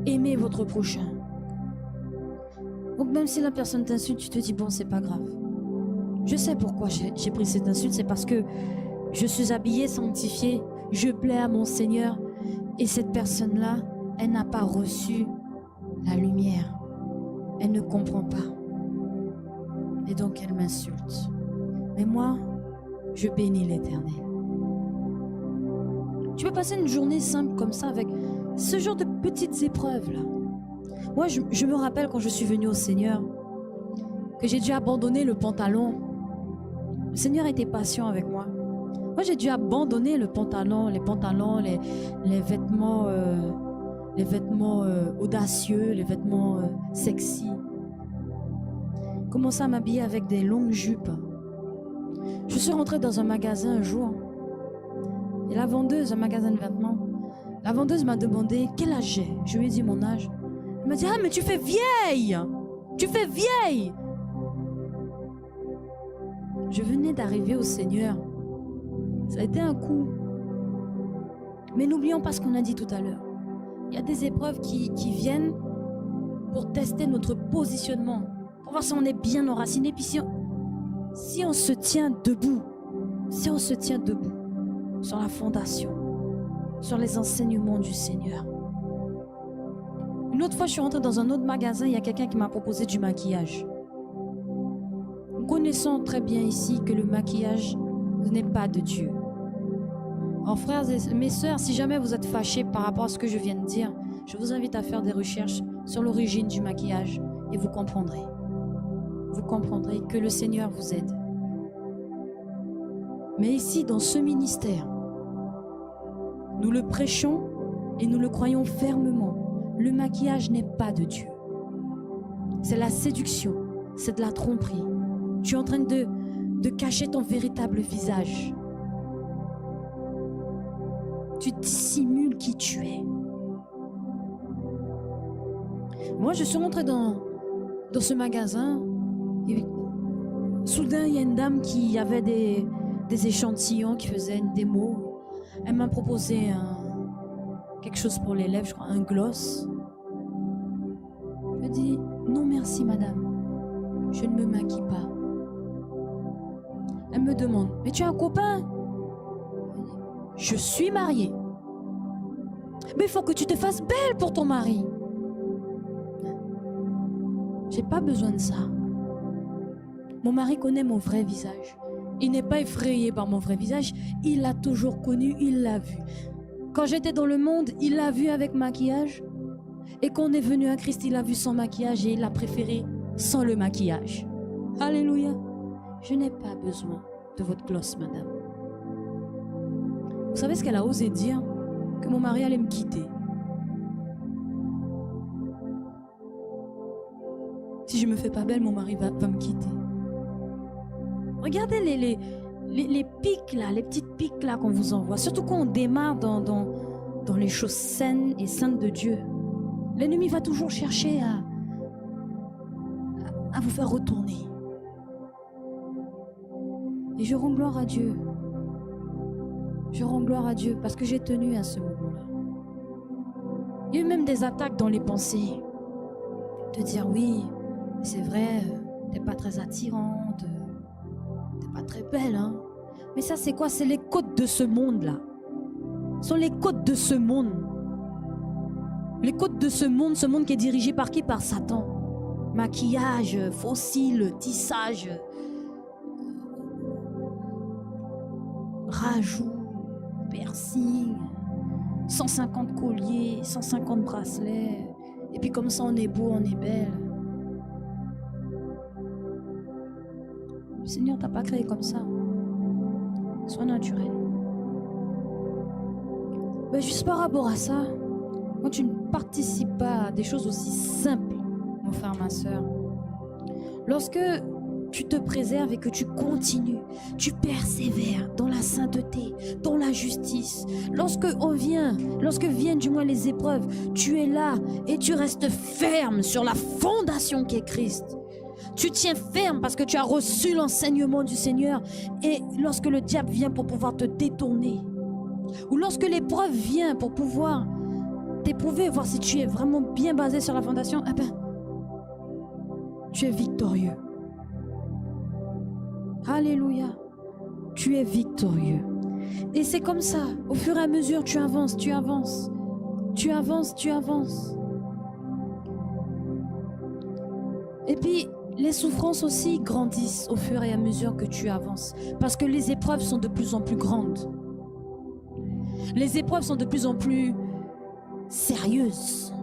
Aimez votre prochain. Donc même si la personne t'insulte, tu te dis bon, c'est pas grave. Je sais pourquoi j'ai pris cette insulte, c'est parce que je suis habillée, sanctifiée, je plais à mon Seigneur. Et cette personne-là, elle n'a pas reçu la lumière. Elle ne comprend pas. Et donc elle m'insulte. Mais moi, je bénis l'Éternel. Tu peux passer une journée simple comme ça avec ce genre de petites épreuves là. Moi, je me rappelle quand je suis venue au Seigneur, que j'ai dû abandonner le pantalon. Le Seigneur était patient avec moi. Moi, Moi, j'ai dû abandonner les pantalons, les vêtements, audacieux, les vêtements sexy. Commencer à m'habiller avec des longues jupes. Je suis rentrée dans un magasin un jour et la vendeuse, un magasin de vêtements, la vendeuse m'a demandé quel âge j'ai. Je lui ai dit mon âge. Elle m'a dit, ah mais tu fais vieille! Tu fais vieille! Je venais d'arriver au Seigneur. Ça a été un coup. Mais n'oublions pas ce qu'on a dit tout à l'heure. Il y a des épreuves qui viennent pour tester notre positionnement, pour voir si on est bien enraciné, puis si on se tient debout, sur la fondation, sur les enseignements du Seigneur. Une autre fois, je suis rentrée dans un autre magasin, il y a quelqu'un qui m'a proposé du maquillage. Nous connaissons très bien ici que le maquillage n'est pas de Dieu. Alors frères et mes sœurs, si jamais vous êtes fâchés par rapport à ce que je viens de dire, je vous invite à faire des recherches sur l'origine du maquillage et vous comprendrez. Vous comprendrez que le Seigneur vous aide. Mais ici, dans ce ministère, nous le prêchons et nous le croyons fermement. Le maquillage n'est pas de Dieu. C'est la séduction, c'est de la tromperie. Tu es en train de cacher ton véritable visage. Tu dissimules qui tu es. Moi, je suis rentrée dans ce magasin et soudain, il y a une dame qui avait des échantillons, qui faisait une démo. Elle m'a proposé quelque chose pour les lèvres, je crois, un gloss. Je dis, non merci madame, je ne me maquille pas. Elle me demande, mais tu as un copain? Je suis mariée. Mais il faut que tu te fasses belle pour ton mari. J'ai pas besoin de ça. Mon mari connaît mon vrai visage. Il n'est pas effrayé par mon vrai visage. Il l'a toujours connu, il l'a vu. Quand j'étais dans le monde, il l'a vu avec maquillage. Et quand on est venu à Christ, il l'a vu sans maquillage et il l'a préféré sans le maquillage. Alléluia. Je n'ai pas besoin de votre gloss, madame. Vous savez ce qu'elle a osé dire? Que mon mari allait me quitter. Si je me fais pas belle, mon mari va me quitter. Regardez les pics là, les petites piques là qu'on vous envoie. Surtout quand on démarre dans les choses saines et saintes de Dieu. L'ennemi va toujours chercher à vous faire retourner. Et je rends gloire à Dieu. Je rends gloire à Dieu parce que j'ai tenu à ce moment-là. Il y a eu même des attaques dans les pensées. De dire oui, c'est vrai, t'es pas très attirante, t'es pas très belle, hein. Mais ça c'est quoi? C'est les codes de ce monde-là. Ce sont les codes de ce monde. Les codes de ce monde qui est dirigé par qui? Par Satan. Maquillage, faux cils, tissage, rajout, piercing, 150 colliers, 150 bracelets. Et puis comme ça on est beau, on est belle. Le Seigneur t'a pas créé comme ça. Sois naturel. Mais juste par rapport à ça, quand tu ne participes pas à des choses aussi simples, mon frère, ma soeur, lorsque tu te préserves et que tu continues, tu persévères dans la sainteté, dans la justice. Lorsque viennent du moins les épreuves, tu es là et tu restes ferme sur la fondation qui est Christ. Tu tiens ferme parce que tu as reçu l'enseignement du Seigneur. Et lorsque le diable vient pour pouvoir te détourner, ou lorsque l'épreuve vient pour pouvoir t'éprouver, voir si tu es vraiment bien basé sur la fondation, eh ben, tu es victorieux. Alléluia. Tu es victorieux. Et c'est comme ça, au fur et à mesure, tu avances, tu avances. Tu avances, tu avances. Et puis, les souffrances aussi grandissent au fur et à mesure que tu avances. Parce que les épreuves sont de plus en plus grandes. Les épreuves sont de plus en plus sérieuses.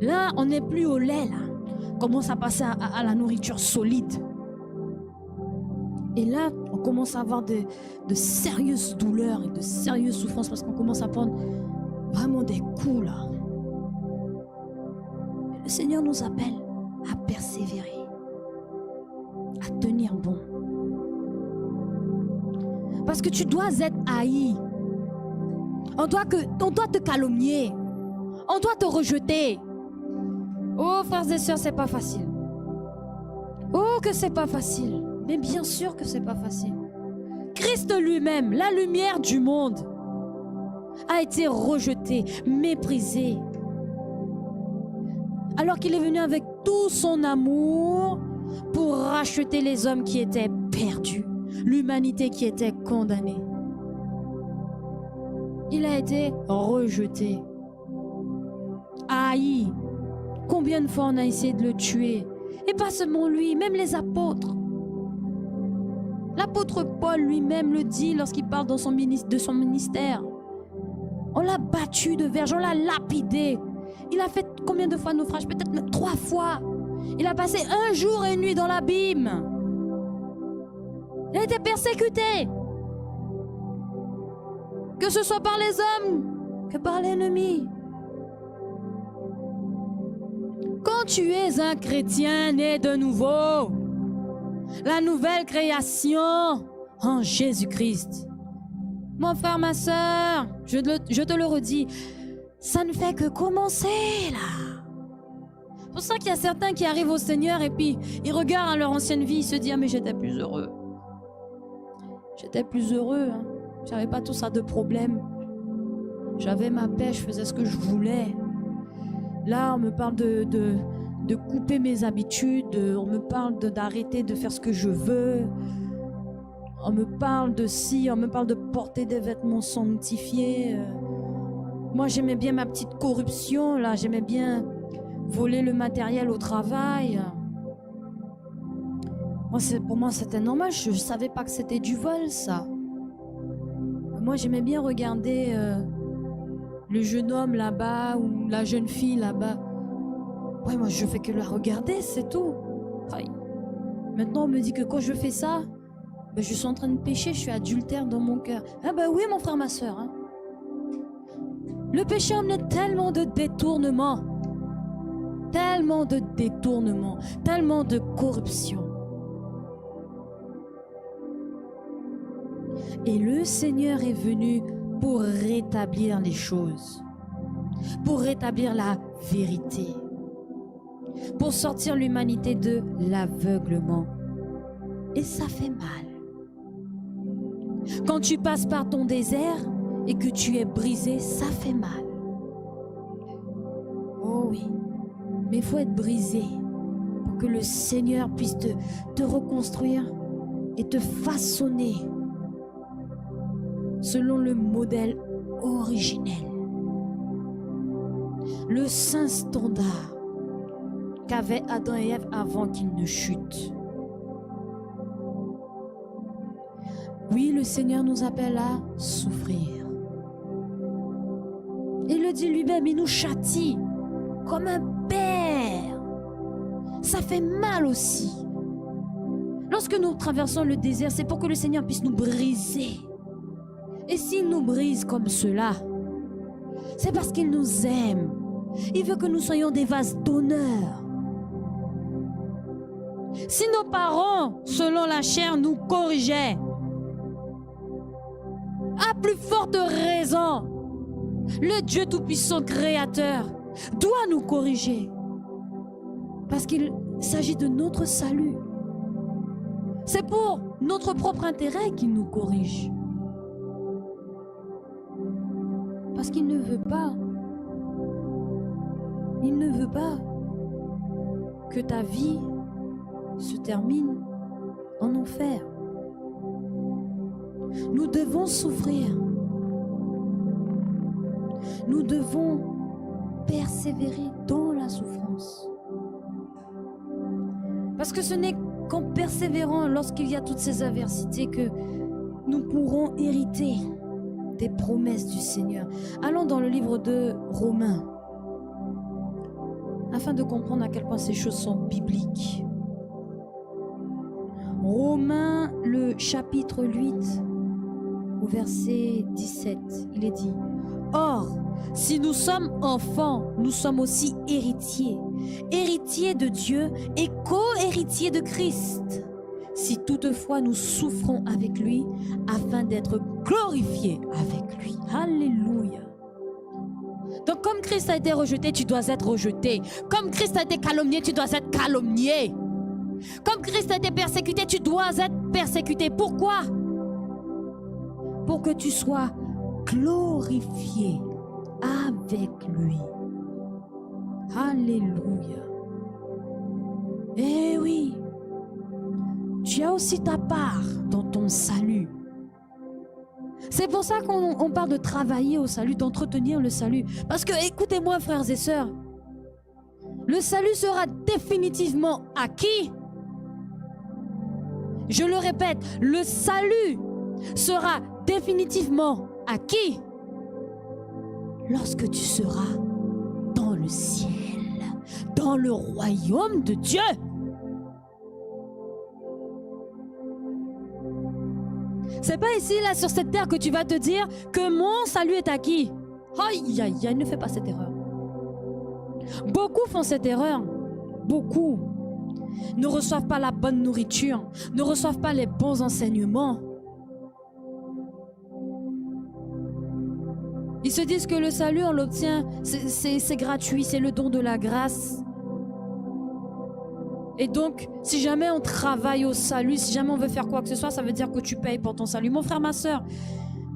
Là, on n'est plus au lait, là. On commence à passer à la nourriture solide. Et là, on commence à avoir de sérieuses douleurs et de sérieuses souffrances parce qu'on commence à prendre vraiment des coups là. Et le Seigneur nous appelle à persévérer, à tenir bon. Parce que tu dois être haï. On doit te calomnier. On doit te rejeter. Oh, frères et sœurs, c'est pas facile. Oh, que c'est pas facile. Mais bien sûr que c'est pas facile. Christ lui-même, la lumière du monde, a été rejeté, méprisé. Alors qu'il est venu avec tout son amour pour racheter les hommes qui étaient perdus, l'humanité qui était condamnée. Il a été rejeté, haï. Combien de fois on a essayé de le tuer? Et pas seulement lui, même les apôtres. L'apôtre Paul lui-même le dit lorsqu'il parle de son ministère. On l'a battu de verge, on l'a lapidé. Il a fait combien de fois naufrage? Peut-être même 3 fois. Il a passé 1 jour et 1 nuit dans l'abîme. Il a été persécuté. Que ce soit par les hommes que par l'ennemi. Quand tu es un chrétien né de nouveau, la nouvelle création en Jésus-Christ, mon frère, ma soeur, je te le redis, ça ne fait que commencer là. C'est pour ça qu'il y a certains qui arrivent au Seigneur et puis ils regardent leur ancienne vie, ils se disent « Ah mais j'étais plus heureux. J'étais plus heureux, hein. J'avais pas tout ça de problème. J'avais ma paix, je faisais ce que je voulais. » Là, on me parle de couper mes habitudes, on me parle d'arrêter de faire ce que je veux. On me parle de ci, on me parle de porter des vêtements sanctifiés. Moi, j'aimais bien ma petite corruption, là. J'aimais bien voler le matériel au travail. Pour moi, c'était normal. Je ne savais pas que c'était du vol, ça. Moi, j'aimais bien regarder le jeune homme là-bas ou la jeune fille là-bas. Ouais, moi, je fais que la regarder, c'est tout. Aïe. Maintenant, on me dit que quand je fais ça, ben, je suis en train de pécher, je suis adultère dans mon cœur. Ah ben oui, mon frère, ma soeur. Hein. Le péché emmène tellement de détournements, tellement de corruption. Et le Seigneur est venu pour rétablir les choses, pour rétablir la vérité, pour sortir l'humanité de l'aveuglement. Et ça fait mal. Quand tu passes par ton désert et que tu es brisé, ça fait mal. Oh oui, mais il faut être brisé pour que le Seigneur puisse te reconstruire et te façonner selon le modèle originel, le saint standard qu'avaient Adam et Ève avant qu'ils ne chutent. Oui, le Seigneur nous appelle à souffrir. Il le dit lui-même, il nous châtie comme un père. Ça fait mal aussi. Lorsque nous traversons le désert, c'est pour que le Seigneur puisse nous briser. Et s'il nous brise comme cela, c'est parce qu'il nous aime. Il veut que nous soyons des vases d'honneur. Si nos parents, selon la chair, nous corrigeaient, à plus forte raison, le Dieu Tout-Puissant Créateur doit nous corriger. Parce qu'il s'agit de notre salut. C'est pour notre propre intérêt qu'il nous corrige. Parce qu'il ne veut pas. Il ne veut pas que ta vie se termine en enfer. Nous devons souffrir. Nous devons persévérer dans la souffrance. Parce que ce n'est qu'en persévérant lorsqu'il y a toutes ces adversités que nous pourrons hériter des promesses du Seigneur. Allons dans le livre de Romains, afin de comprendre à quel point ces choses sont bibliques. Romains, le chapitre 8, au verset 17, il est dit: Or, si nous sommes enfants, nous sommes aussi héritiers, héritiers de Dieu et co-héritiers de Christ, si toutefois nous souffrons avec lui, afin d'être glorifiés avec lui. Alléluia. Donc comme Christ a été rejeté, tu dois être rejeté. Comme Christ a été calomnié, tu dois être calomnié. Comme Christ a été persécuté, tu dois être persécuté. Pourquoi? Pour que tu sois glorifié avec lui. Alléluia. Eh oui, tu as aussi ta part dans ton salut. C'est pour ça qu'on parle de travailler au salut, d'entretenir le salut. Parce que, écoutez-moi, frères et sœurs, le salut sera définitivement acquis. Je le répète, le salut sera définitivement acquis lorsque tu seras dans le ciel, dans le royaume de Dieu. C'est pas ici, là, sur cette terre que tu vas te dire que mon salut est acquis. Aïe, aïe, aïe, ne fais pas cette erreur. Beaucoup font cette erreur. Beaucoup ne reçoivent pas la bonne nourriture, ne reçoivent pas les bons enseignements. Ils se disent que le salut, on l'obtient, c'est gratuit, c'est le don de la grâce. Et donc, si jamais on travaille au salut, si jamais on veut faire quoi que ce soit, ça veut dire que tu payes pour ton salut. Mon frère, ma soeur,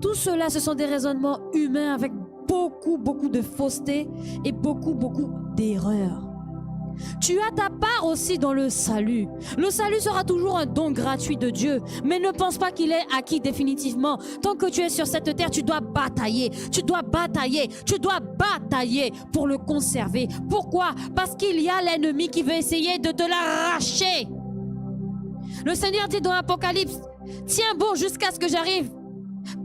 tout cela, ce sont des raisonnements humains avec beaucoup de fausseté et beaucoup d'erreurs. Tu as ta part aussi dans le salut. Le salut sera toujours un don gratuit de Dieu, mais ne pense pas qu'il est acquis définitivement. Tant que tu es sur cette terre, tu dois batailler, pour le conserver. Pourquoi? Parce qu'il y a l'ennemi qui veut essayer de te l'arracher. Le Seigneur dit dans Apocalypse: tiens bon jusqu'à ce que j'arrive,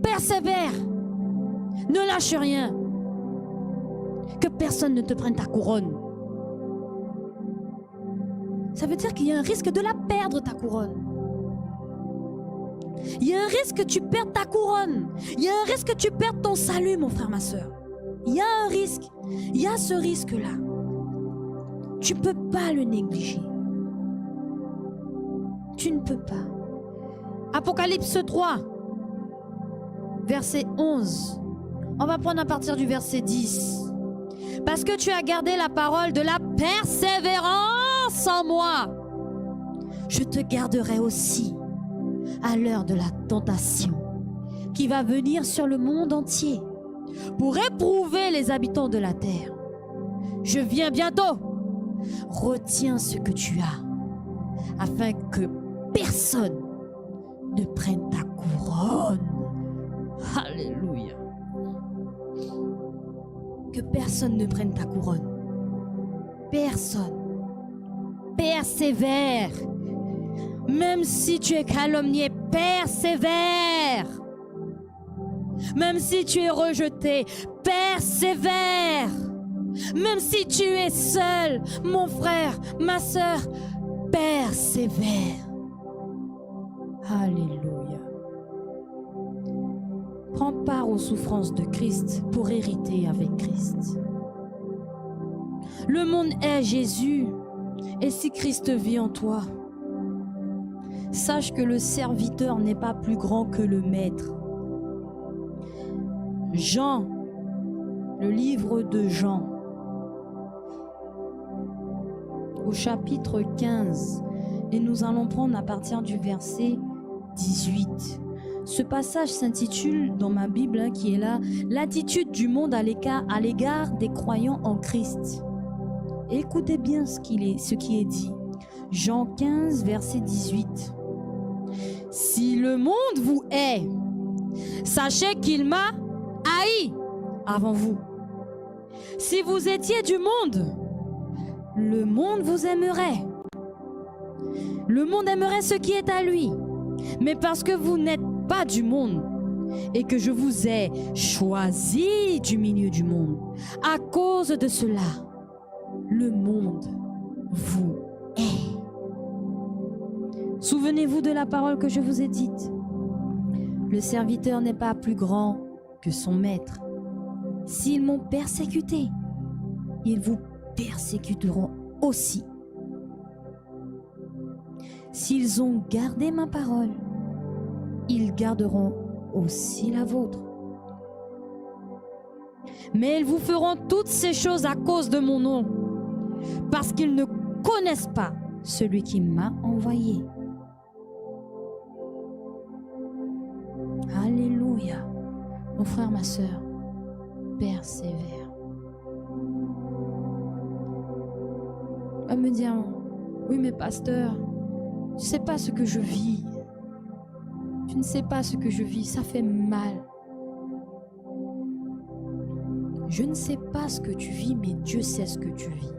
persévère, ne lâche rien, que personne ne te prenne ta couronne. Ça veut dire qu'il y a un risque de la perdre, ta couronne. Il y a un risque que tu perdes ta couronne. Il y a un risque que tu perdes ton salut, mon frère, ma soeur. Il y a un risque. Il y a ce risque-là. Tu ne peux pas le négliger. Tu ne peux pas. Apocalypse 3, verset 11. On va prendre à partir du verset 10. Parce que tu as gardé la parole de la persévérance en moi, je te garderai aussi à l'heure de la tentation qui va venir sur le monde entier pour éprouver les habitants de la terre. Je viens bientôt. Retiens ce que tu as afin que personne ne prenne ta couronne. Alléluia. Que personne ne prenne ta couronne. Personne. Persévère. Même si tu es calomnié, persévère. Même si tu es rejeté, persévère. Même si tu es seul, mon frère, ma soeur, persévère. Alléluia. Prends part aux souffrances de Christ pour hériter avec Christ. Le monde est Jésus, et si Christ vit en toi, sache que le serviteur n'est pas plus grand que le maître. Jean, le livre de Jean, au chapitre 15, et nous allons prendre à partir du verset 18. Ce passage s'intitule dans ma Bible, qui est là, l'attitude du monde à l'égard des croyants en Christ. Écoutez bien ce qui est dit. Jean 15, verset 18. Si le monde vous hait, sachez qu'il m'a haï avant vous. Si vous étiez du monde, le monde vous aimerait. Le monde aimerait ce qui est à lui. Mais parce que vous n'êtes pas du monde et que je vous ai choisi du milieu du monde, à cause de cela, le monde vous hait. Souvenez-vous de la parole que je vous ai dite. Le serviteur n'est pas plus grand que son maître. S'ils m'ont persécuté, ils vous persécuteront aussi. S'ils ont gardé ma parole, ils garderont aussi la vôtre. Mais ils vous feront toutes ces choses à cause de mon nom, parce qu'ils ne connaissent pas celui qui m'a envoyé. Alléluia. Mon frère, ma sœur, persévère. On va me dire, oui mais pasteur, tu ne sais pas ce que je vis. Tu ne sais pas ce que je vis, ça fait mal. Je ne sais pas ce que tu vis, mais Dieu sait ce que tu vis.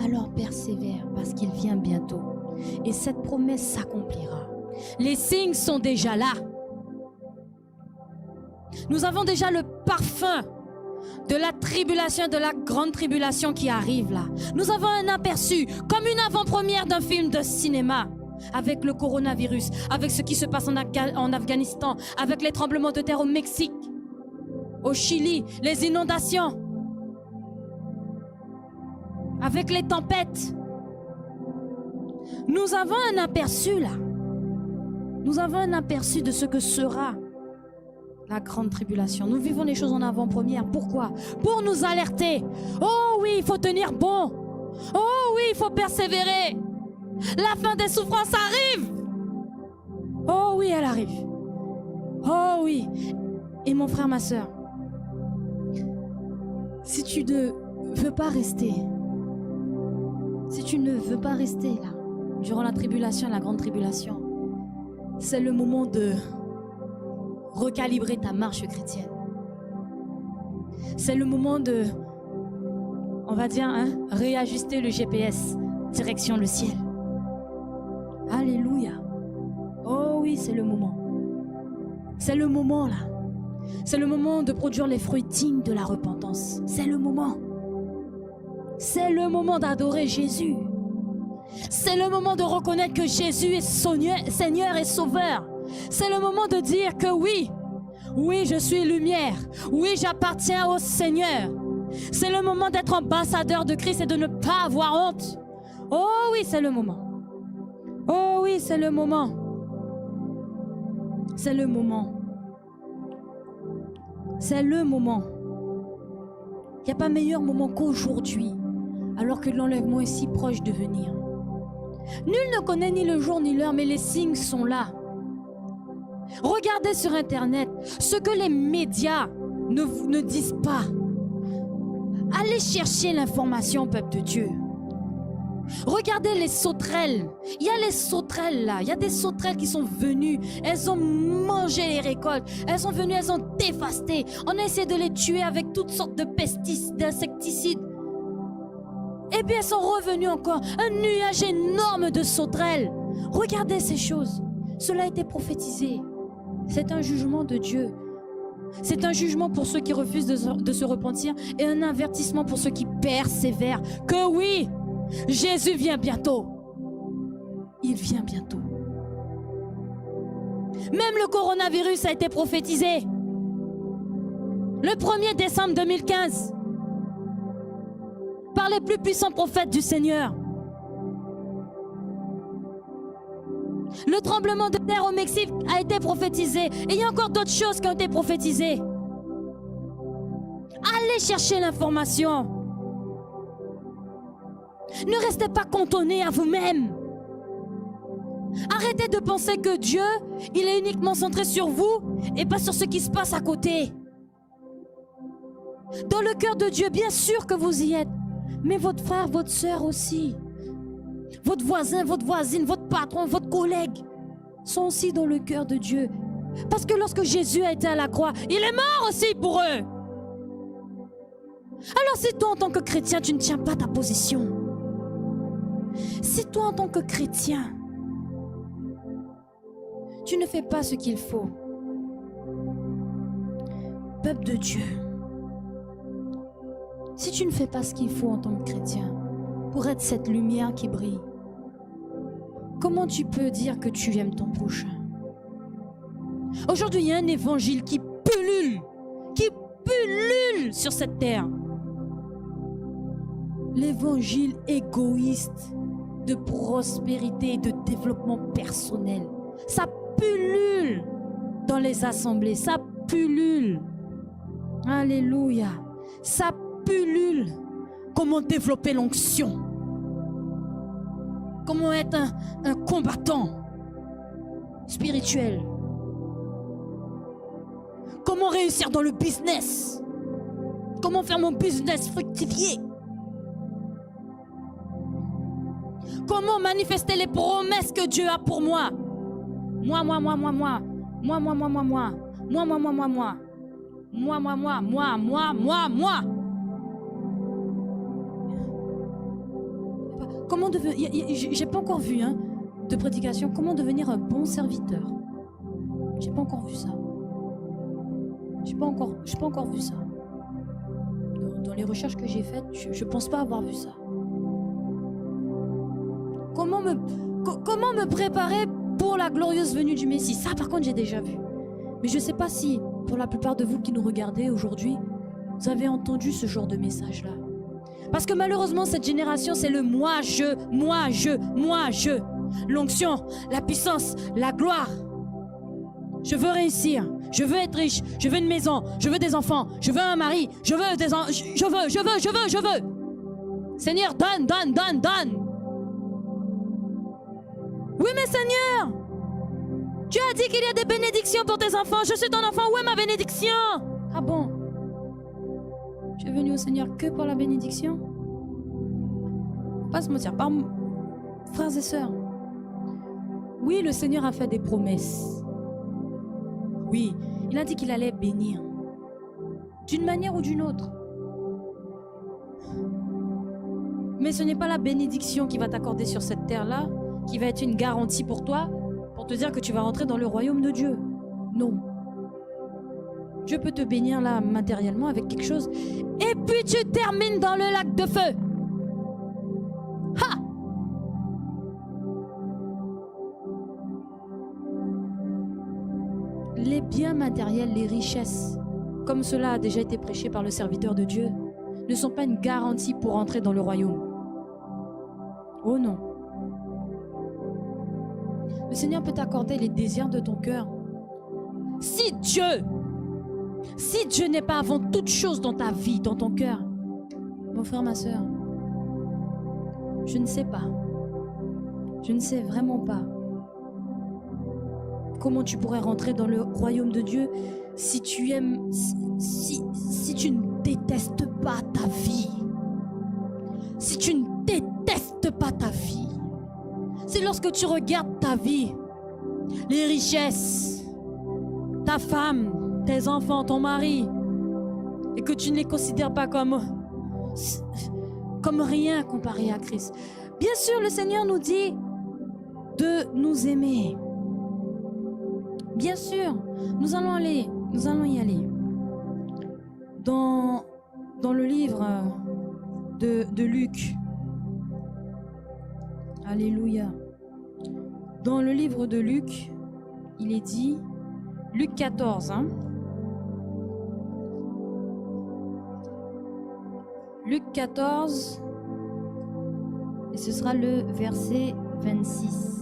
Alors persévère, parce qu'il vient bientôt. Et cette promesse s'accomplira. Les signes sont déjà là. Nous avons déjà le parfum de la tribulation, de la grande tribulation qui arrive là. Nous avons un aperçu, comme une avant-première d'un film de cinéma. Avec le coronavirus, avec ce qui se passe en Afghanistan, avec les tremblements de terre au Mexique, au Chili, les inondations, avec les tempêtes. Nous avons un aperçu là. Nous avons un aperçu de ce que sera la grande tribulation. Nous vivons les choses en avant-première. Pourquoi? Pour nous alerter. Oh oui, il faut tenir bon. Oh oui, il faut persévérer. La fin des souffrances arrive. Oh oui, elle arrive. Oh oui. Et mon frère, ma sœur, si tu ne veux pas rester, là, durant la tribulation, la grande tribulation, c'est le moment de recalibrer ta marche chrétienne. C'est le moment de, on va dire, réajuster le GPS, direction le ciel. Alléluia. Oh oui, c'est le moment. C'est le moment là. C'est le moment de produire les fruits dignes de la repentance. C'est le moment. C'est le moment d'adorer Jésus. C'est le moment de reconnaître que Jésus est Seigneur et Sauveur. C'est le moment de dire que oui, je suis lumière. Oui, j'appartiens au Seigneur. C'est le moment d'être ambassadeur de Christ et de ne pas avoir honte. Oh oui, c'est le moment. Oh oui, c'est le moment. C'est le moment. C'est le moment. Il n'y a pas meilleur moment qu'aujourd'hui, alors que l'enlèvement est si proche de venir. Nul ne connaît ni le jour ni l'heure, mais les signes sont là. Regardez sur Internet ce que les médias ne disent pas. Allez chercher l'information, peuple de Dieu. Regardez les sauterelles. Il y a les sauterelles là. Il y a des sauterelles qui sont venues. Elles ont mangé les récoltes. Elles sont venues, elles ont dévasté. On a essayé de les tuer avec toutes sortes de pesticides, d'insecticides. Et puis elles sont revenues encore. Un nuage énorme de sauterelles. Regardez ces choses. Cela a été prophétisé. C'est un jugement de Dieu. C'est un jugement pour ceux qui refusent de se repentir et un avertissement pour ceux qui persévèrent. Que oui, Jésus vient bientôt. Il vient bientôt. Même le coronavirus a été prophétisé. Le 1er décembre 2015. Par les plus puissants prophètes du Seigneur. Le tremblement de terre au Mexique a été prophétisé. Et il y a encore d'autres choses qui ont été prophétisées. Allez chercher l'information. Ne restez pas cantonnés à vous-même. Arrêtez de penser que Dieu, il est uniquement centré sur vous et pas sur ce qui se passe à côté. Dans le cœur de Dieu, bien sûr que vous y êtes. Mais votre frère, votre sœur aussi. Votre voisin, votre voisine, votre patron, votre collègue sont aussi dans le cœur de Dieu. Parce que lorsque Jésus a été à la croix, il est mort aussi pour eux. Alors si toi en tant que chrétien, tu ne tiens pas ta position, si toi en tant que chrétien, tu ne fais pas ce qu'il faut, peuple de Dieu, si tu ne fais pas ce qu'il faut en tant que chrétien, pour être cette lumière qui brille, Comment tu peux dire que tu aimes ton prochain? Aujourd'hui, il y a un évangile qui pullule sur cette terre. L'évangile égoïste de prospérité et de développement personnel. Ça pullule dans les assemblées, ça pullule. Alléluia. Ça pullule. Comment développer l'onction? Comment être un combattant spirituel? Comment réussir dans le business? Comment faire mon business fructifier? Comment manifester les promesses que Dieu a pour moi? Moi. Comment devenir... J'ai pas encore vu de prédication. Comment devenir un bon serviteur? J'ai pas encore vu ça. J'ai pas encore vu ça. Dans les recherches que j'ai faites, je pense pas avoir vu ça. Comment me préparer pour la glorieuse venue du Messie? Ça, par contre, j'ai déjà vu. Mais je sais pas si, pour la plupart de vous qui nous regardez aujourd'hui, vous avez entendu ce genre de message-là. Parce que malheureusement, cette génération, c'est le moi, je. L'onction, la puissance, la gloire. Je veux réussir, je veux être riche, je veux une maison, je veux des enfants, je veux un mari, je veux des enfants, je veux. Seigneur, donne. Oui, mais Seigneur, tu as dit qu'il y a des bénédictions pour tes enfants. Je suis ton enfant, où est ma bénédiction? Ah bon? Tu es venu au Seigneur que pour la bénédiction? Pas se mentir, frères et sœurs. Oui, le Seigneur a fait des promesses. Oui, il a dit qu'il allait bénir. D'une manière ou d'une autre. Mais ce n'est pas la bénédiction qui va t'accorder sur cette terre-là, qui va être une garantie pour toi, pour te dire que tu vas rentrer dans le royaume de Dieu. Non. Dieu peut te bénir là matériellement avec quelque chose, et puis tu termines dans le lac de feu. Ha! Les biens matériels, les richesses, comme cela a déjà été prêché par le serviteur de Dieu, ne sont pas une garantie pour entrer dans le royaume. Oh non. Le Seigneur peut t'accorder les désirs de ton cœur. Si Dieu n'est pas avant toute chose dans ta vie, dans ton cœur, mon frère, ma soeur, je ne sais pas. Je ne sais vraiment pas comment tu pourrais rentrer dans le royaume de Dieu si tu aimes, si tu ne détestes pas ta vie. Si tu ne détestes pas ta vie. C'est lorsque tu regardes ta vie, les richesses, ta femme, tes enfants, ton mari, et que tu ne les considères pas comme rien comparé à Christ. Bien sûr, le Seigneur nous dit de nous aimer. Bien sûr, nous allons y aller. Dans le livre de Luc. Alléluia. Dans le livre de Luc, il est dit, Luc 14, Luc 14, et ce sera le verset 26.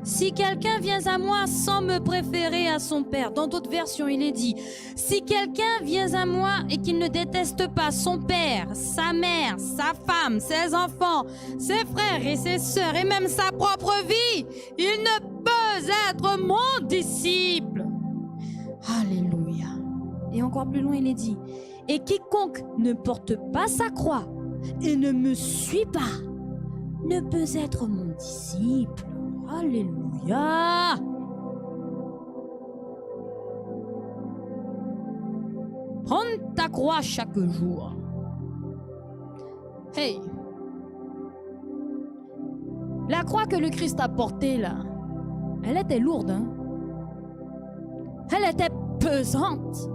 Si quelqu'un vient à moi sans me préférer à son père, dans d'autres versions il est dit, si quelqu'un vient à moi et qu'il ne déteste pas son père, sa mère, sa femme, ses enfants, ses frères et ses sœurs et même sa propre vie, il ne peut être mon disciple. Alléluia. Et encore plus loin il est dit, et quiconque ne porte pas sa croix et ne me suit pas, ne peut être mon disciple. Alléluia. Prends ta croix chaque jour. Hey. La croix que le Christ a portée là, elle était lourde, Elle était pesante.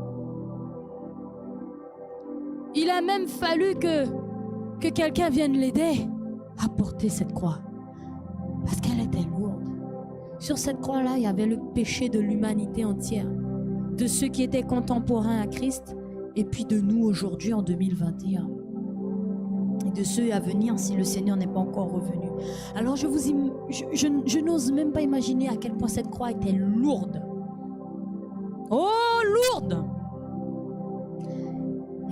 Il a même fallu que quelqu'un vienne l'aider à porter cette croix. Parce qu'elle était lourde. Sur cette croix-là, il y avait le péché de l'humanité entière, de ceux qui étaient contemporains à Christ, et puis de nous aujourd'hui en 2021. Et de ceux à venir si le Seigneur n'est pas encore revenu. Alors je n'ose même pas imaginer à quel point cette croix était lourde. Oh, lourde!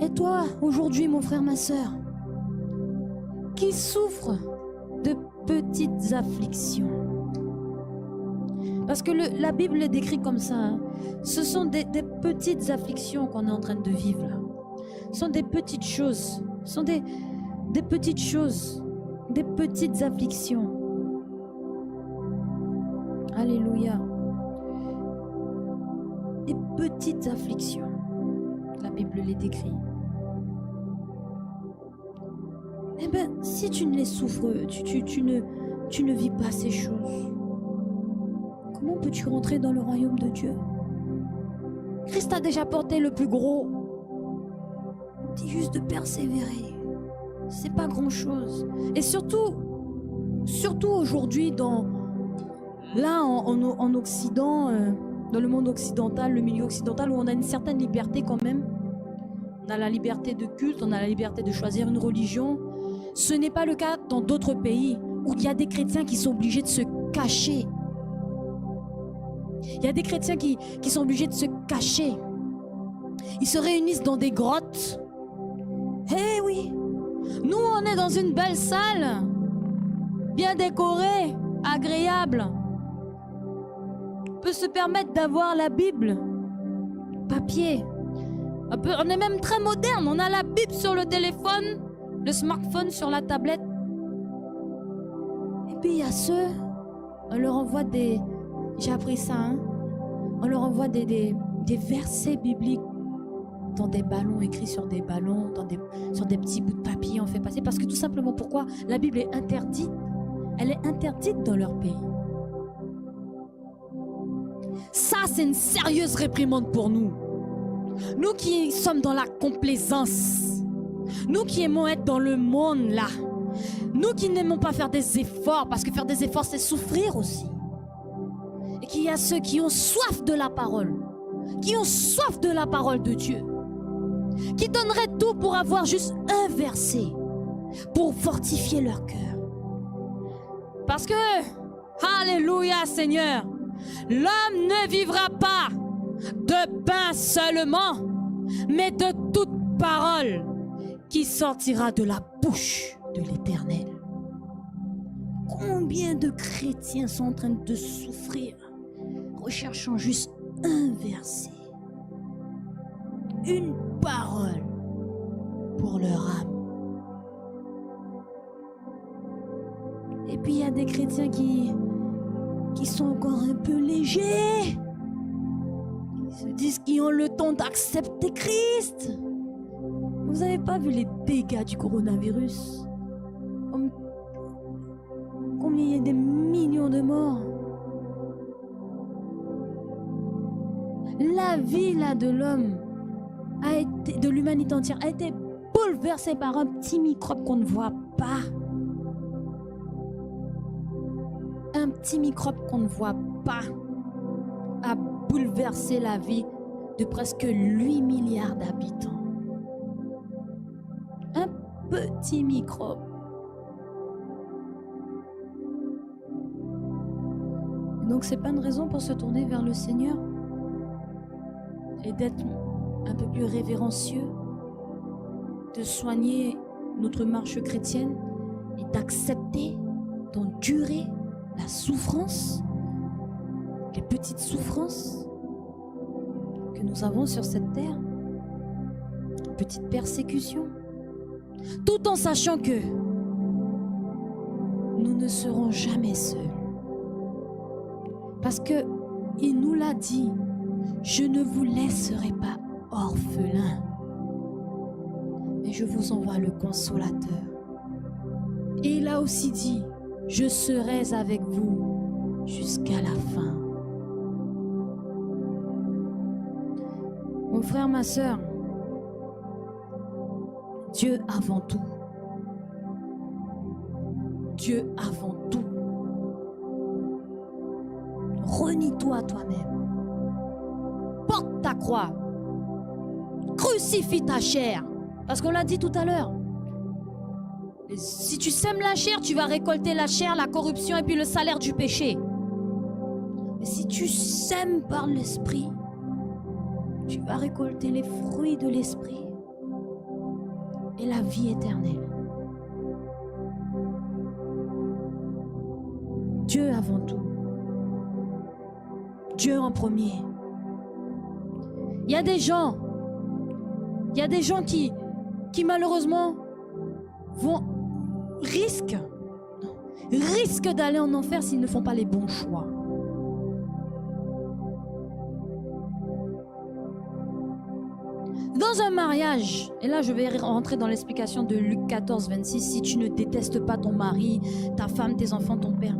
Et toi, aujourd'hui, mon frère, ma soeur, qui souffre de petites afflictions. Parce que la Bible le décrit comme ça. Hein. Ce sont des petites afflictions qu'on est en train de vivre là. Ce sont des petites choses. Ce sont des petites choses. Des petites afflictions. Alléluia. Des petites afflictions. La Bible les décrit. Eh bien, si tu ne les souffres, tu ne vis pas ces choses. Comment peux-tu rentrer dans le royaume de Dieu? Christ a déjà porté le plus gros. Il dit juste de persévérer. C'est pas grand-chose. Et surtout aujourd'hui, en Occident, dans le monde occidental, le milieu occidental, où on a une certaine liberté quand même. On a la liberté de culte, on a la liberté de choisir une religion. Ce n'est pas le cas dans d'autres pays où il y a des chrétiens qui sont obligés de se cacher. Il y a des chrétiens qui sont obligés de se cacher. Ils se réunissent dans des grottes. Eh oui, nous on est dans une belle salle, bien décorée, agréable. On peut se permettre d'avoir la Bible, papier. On est même très moderne, on a la Bible sur le téléphone, le smartphone sur la tablette. Et puis il y a ceux, on leur envoie des... J'ai appris ça, hein? On leur envoie des versets bibliques dans des ballons, écrits sur des ballons, sur des petits bouts de papier, on fait passer. Parce que tout simplement, pourquoi la Bible est interdite? Elle est interdite dans leur pays. Ça, c'est une sérieuse réprimande pour nous. Nous qui sommes dans la complaisance, nous qui aimons être dans le monde là, nous qui n'aimons pas faire des efforts, parce que faire des efforts c'est souffrir aussi. Et qu'il y a ceux qui ont soif de la parole, qui ont soif de la parole de Dieu, qui donneraient tout pour avoir juste un verset, pour fortifier leur cœur. Parce que, alléluia Seigneur, l'homme ne vivra pas de pain seulement, mais de toute parole qui sortira de la bouche de l'Éternel. Combien de chrétiens sont en train de souffrir, recherchant juste un verset, une parole pour leur âme. Et puis il y a des chrétiens qui sont encore un peu légers. Ils se disent qu'ils ont le temps d'accepter Christ. Vous n'avez pas vu les dégâts du coronavirus? Combien il y a des millions de morts? La vie là de l'homme, de l'humanité entière, a été bouleversée par un petit microbe qu'on ne voit pas. Un petit microbe qu'on ne voit pas a bouleversé la vie de presque 8 milliards d'habitants. Un petit microbe. Donc c'est pas une raison pour se tourner vers le Seigneur et d'être un peu plus révérencieux, de soigner notre marche chrétienne et d'accepter, d'endurer la souffrance, les petites souffrances que nous avons sur cette terre, les petites persécutions, tout en sachant que nous ne serons jamais seuls. Parce que il nous l'a dit, je ne vous laisserai pas orphelins, mais je vous envoie le consolateur. Et il a aussi dit, je serai avec vous jusqu'à la fin. Mon frère, ma soeur, Dieu avant tout. Dieu avant tout. renie-toi toi-même. Porte ta croix. Crucifie ta chair. Parce qu'on l'a dit tout à l'heure. Si tu sèmes la chair, tu vas récolter la chair, la corruption et puis le salaire du péché. Mais si tu sèmes par l'esprit, tu vas récolter les fruits de l'esprit et la vie éternelle. Dieu avant tout. Dieu en premier. Il y a des gens qui malheureusement risquent d'aller en enfer s'ils ne font pas les bons choix. Dans un mariage, et là je vais rentrer dans l'explication de Luc 14, 26, si tu ne détestes pas ton mari, ta femme, tes enfants, ton père,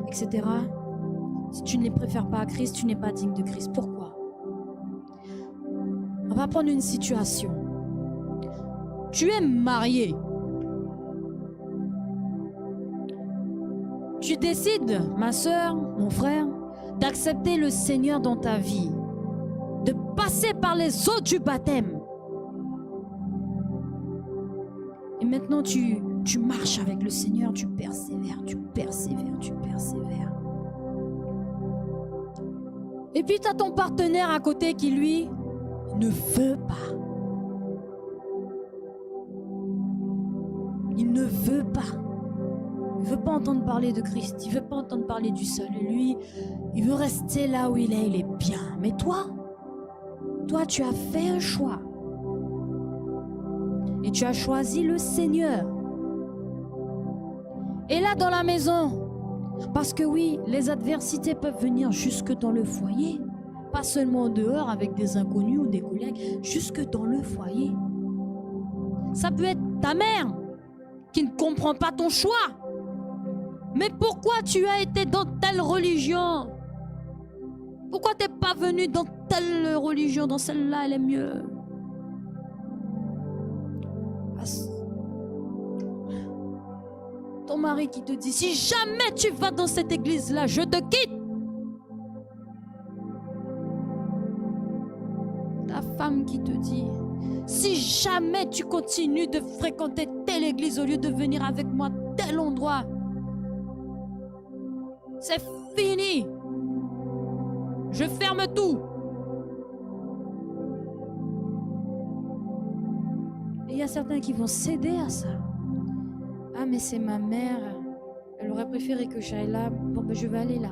etc., si tu ne les préfères pas à Christ, tu n'es pas digne de Christ. Pourquoi? On va prendre une situation. Tu es marié. Tu décides, ma soeur, mon frère, d'accepter le Seigneur dans ta vie, de passer par les eaux du baptême. Et maintenant, tu marches avec le Seigneur, tu persévères. Et puis, tu as ton partenaire à côté qui, lui, ne veut pas. Il ne veut pas. Il ne veut pas entendre parler de Christ. Il ne veut pas entendre parler du salut. Lui, il veut rester là où il est bien. Mais toi, tu as fait un choix. Et tu as choisi le Seigneur. Et là, dans la maison, parce que oui, les adversités peuvent venir jusque dans le foyer. Pas seulement en dehors avec des inconnus ou des collègues, jusque dans le foyer. Ça peut être ta mère qui ne comprend pas ton choix. Mais pourquoi tu as été dans telle religion? Pourquoi tu n'es pas venu dans telle religion? Dans celle-là, elle est mieux. Ton mari qui te dit, si jamais tu vas dans cette église-là, je te quitte. Ta femme qui te dit, si jamais tu continues de fréquenter telle église au lieu de venir avec moi à tel endroit, c'est fini. Je ferme tout. Et il y a certains qui vont céder à ça. Ah, mais c'est ma mère. Elle aurait préféré que j'aille là. Bon, ben je vais aller là.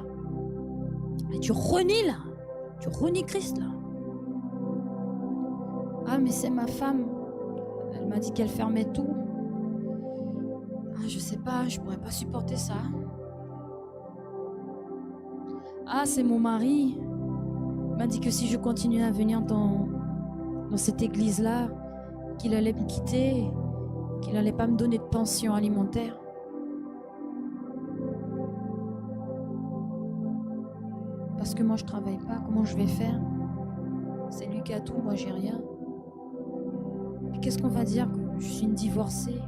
Et tu renies là. Tu renies Christ là. Ah, mais c'est ma femme. Elle m'a dit qu'elle fermait tout. Ah, je sais pas, je pourrais pas supporter ça. Ah, c'est mon mari. Il m'a dit que si je continuais à venir dans cette église-là, qu'il allait me quitter, qu'il n'allait pas me donner de pension alimentaire. Parce que moi, je travaille pas. Comment je vais faire? C'est lui qui a tout, moi, j'ai rien. Et qu'est-ce qu'on va dire? Que je suis une divorcée?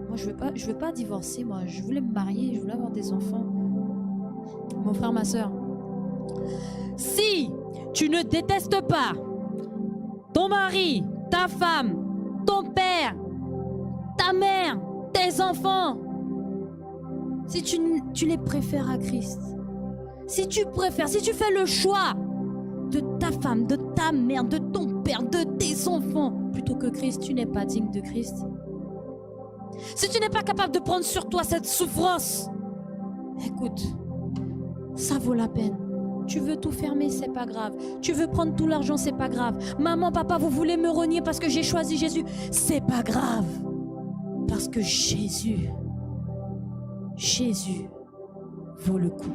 Moi, je veux pas divorcer. Moi, je voulais me marier, je voulais avoir des enfants. Mon frère, ma soeur, si tu ne détestes pas ton mari, ta femme, ton père, ta mère, tes enfants, si tu les préfères à Christ, si tu fais le choix de ta femme, de ta mère, de ton père, de tes enfants, plutôt que Christ, tu n'es pas digne de Christ. Si tu n'es pas capable de prendre sur toi cette souffrance, écoute, ça vaut la peine. Tu veux tout fermer, c'est pas grave. Tu veux prendre tout l'argent, c'est pas grave. Maman, papa, vous voulez me renier parce que j'ai choisi Jésus, c'est pas grave. Parce que Jésus vaut le coup.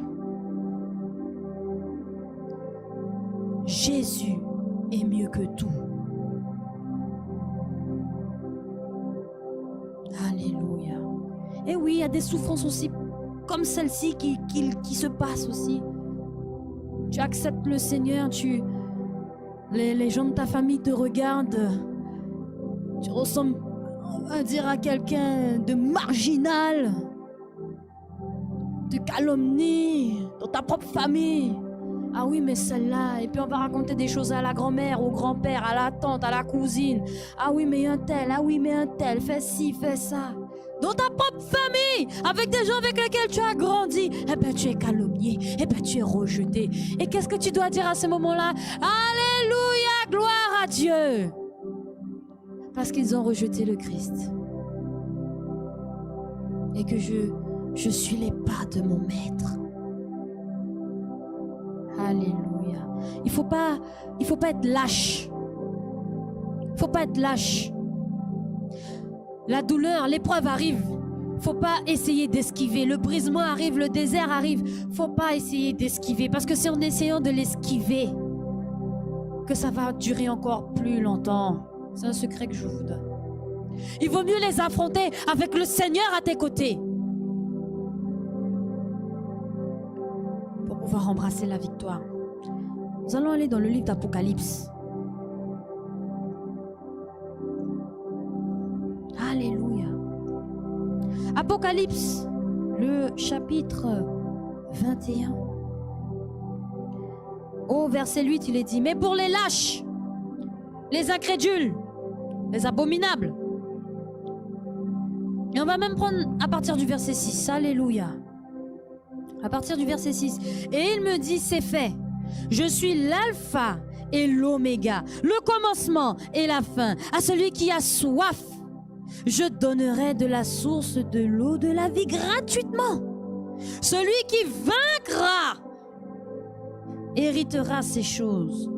Jésus est mieux que tout. Alléluia. Et oui, il y a des souffrances aussi comme celle-ci qui se passent aussi. Tu acceptes le Seigneur, les gens de ta famille te regardent, tu ressembles, on va dire, à quelqu'un de marginal, de calomnie dans ta propre famille. Ah oui, mais celle-là. Et puis on va raconter des choses à la grand-mère, au grand-père, à la tante, à la cousine. Ah oui, mais un tel. Ah oui, mais un tel. Fais ci, fais ça. Dans ta propre famille, avec des gens avec lesquels tu as grandi, eh ben tu es calomnié, eh ben tu es rejeté. Et qu'est-ce que tu dois dire à ce moment-là? Alléluia, gloire à Dieu. Parce qu'ils ont rejeté le Christ. Et que je suis les pas de mon maître. Alléluia. Il faut pas être lâche. Il faut pas être lâche. La douleur, l'épreuve arrive. Faut pas essayer d'esquiver. Le brisement arrive, le désert arrive. Faut pas essayer d'esquiver. Parce que c'est en essayant de l'esquiver que ça va durer encore plus longtemps. C'est un secret que je vous donne. Il vaut mieux les affronter avec le Seigneur à tes côtés. Pour pouvoir embrasser la victoire. Nous allons aller dans le livre d'Apocalypse. Alléluia. Apocalypse, le chapitre 21. Au verset 8, il est dit, mais pour les lâches, les incrédules, les abominables. Et on va même prendre à partir du verset 6. Alléluia. À partir du verset 6. Et il me dit, c'est fait. Je suis l'alpha et l'oméga, le commencement et la fin. À celui qui a soif, je donnerai de la source de l'eau de la vie gratuitement. Celui qui vaincra héritera ces choses.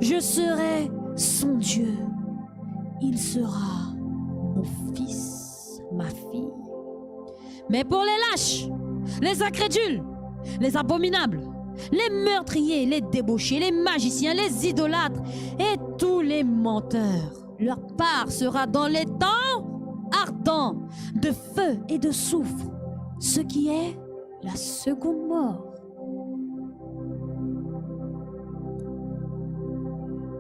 Je serai son Dieu. Il sera mon fils, ma fille. Mais pour les lâches, les incrédules, les abominables, les meurtriers, les débauchés, les magiciens, les idolâtres et tous les menteurs, leur part sera dans les temps ardents de feu et de soufre, ce qui est la seconde mort.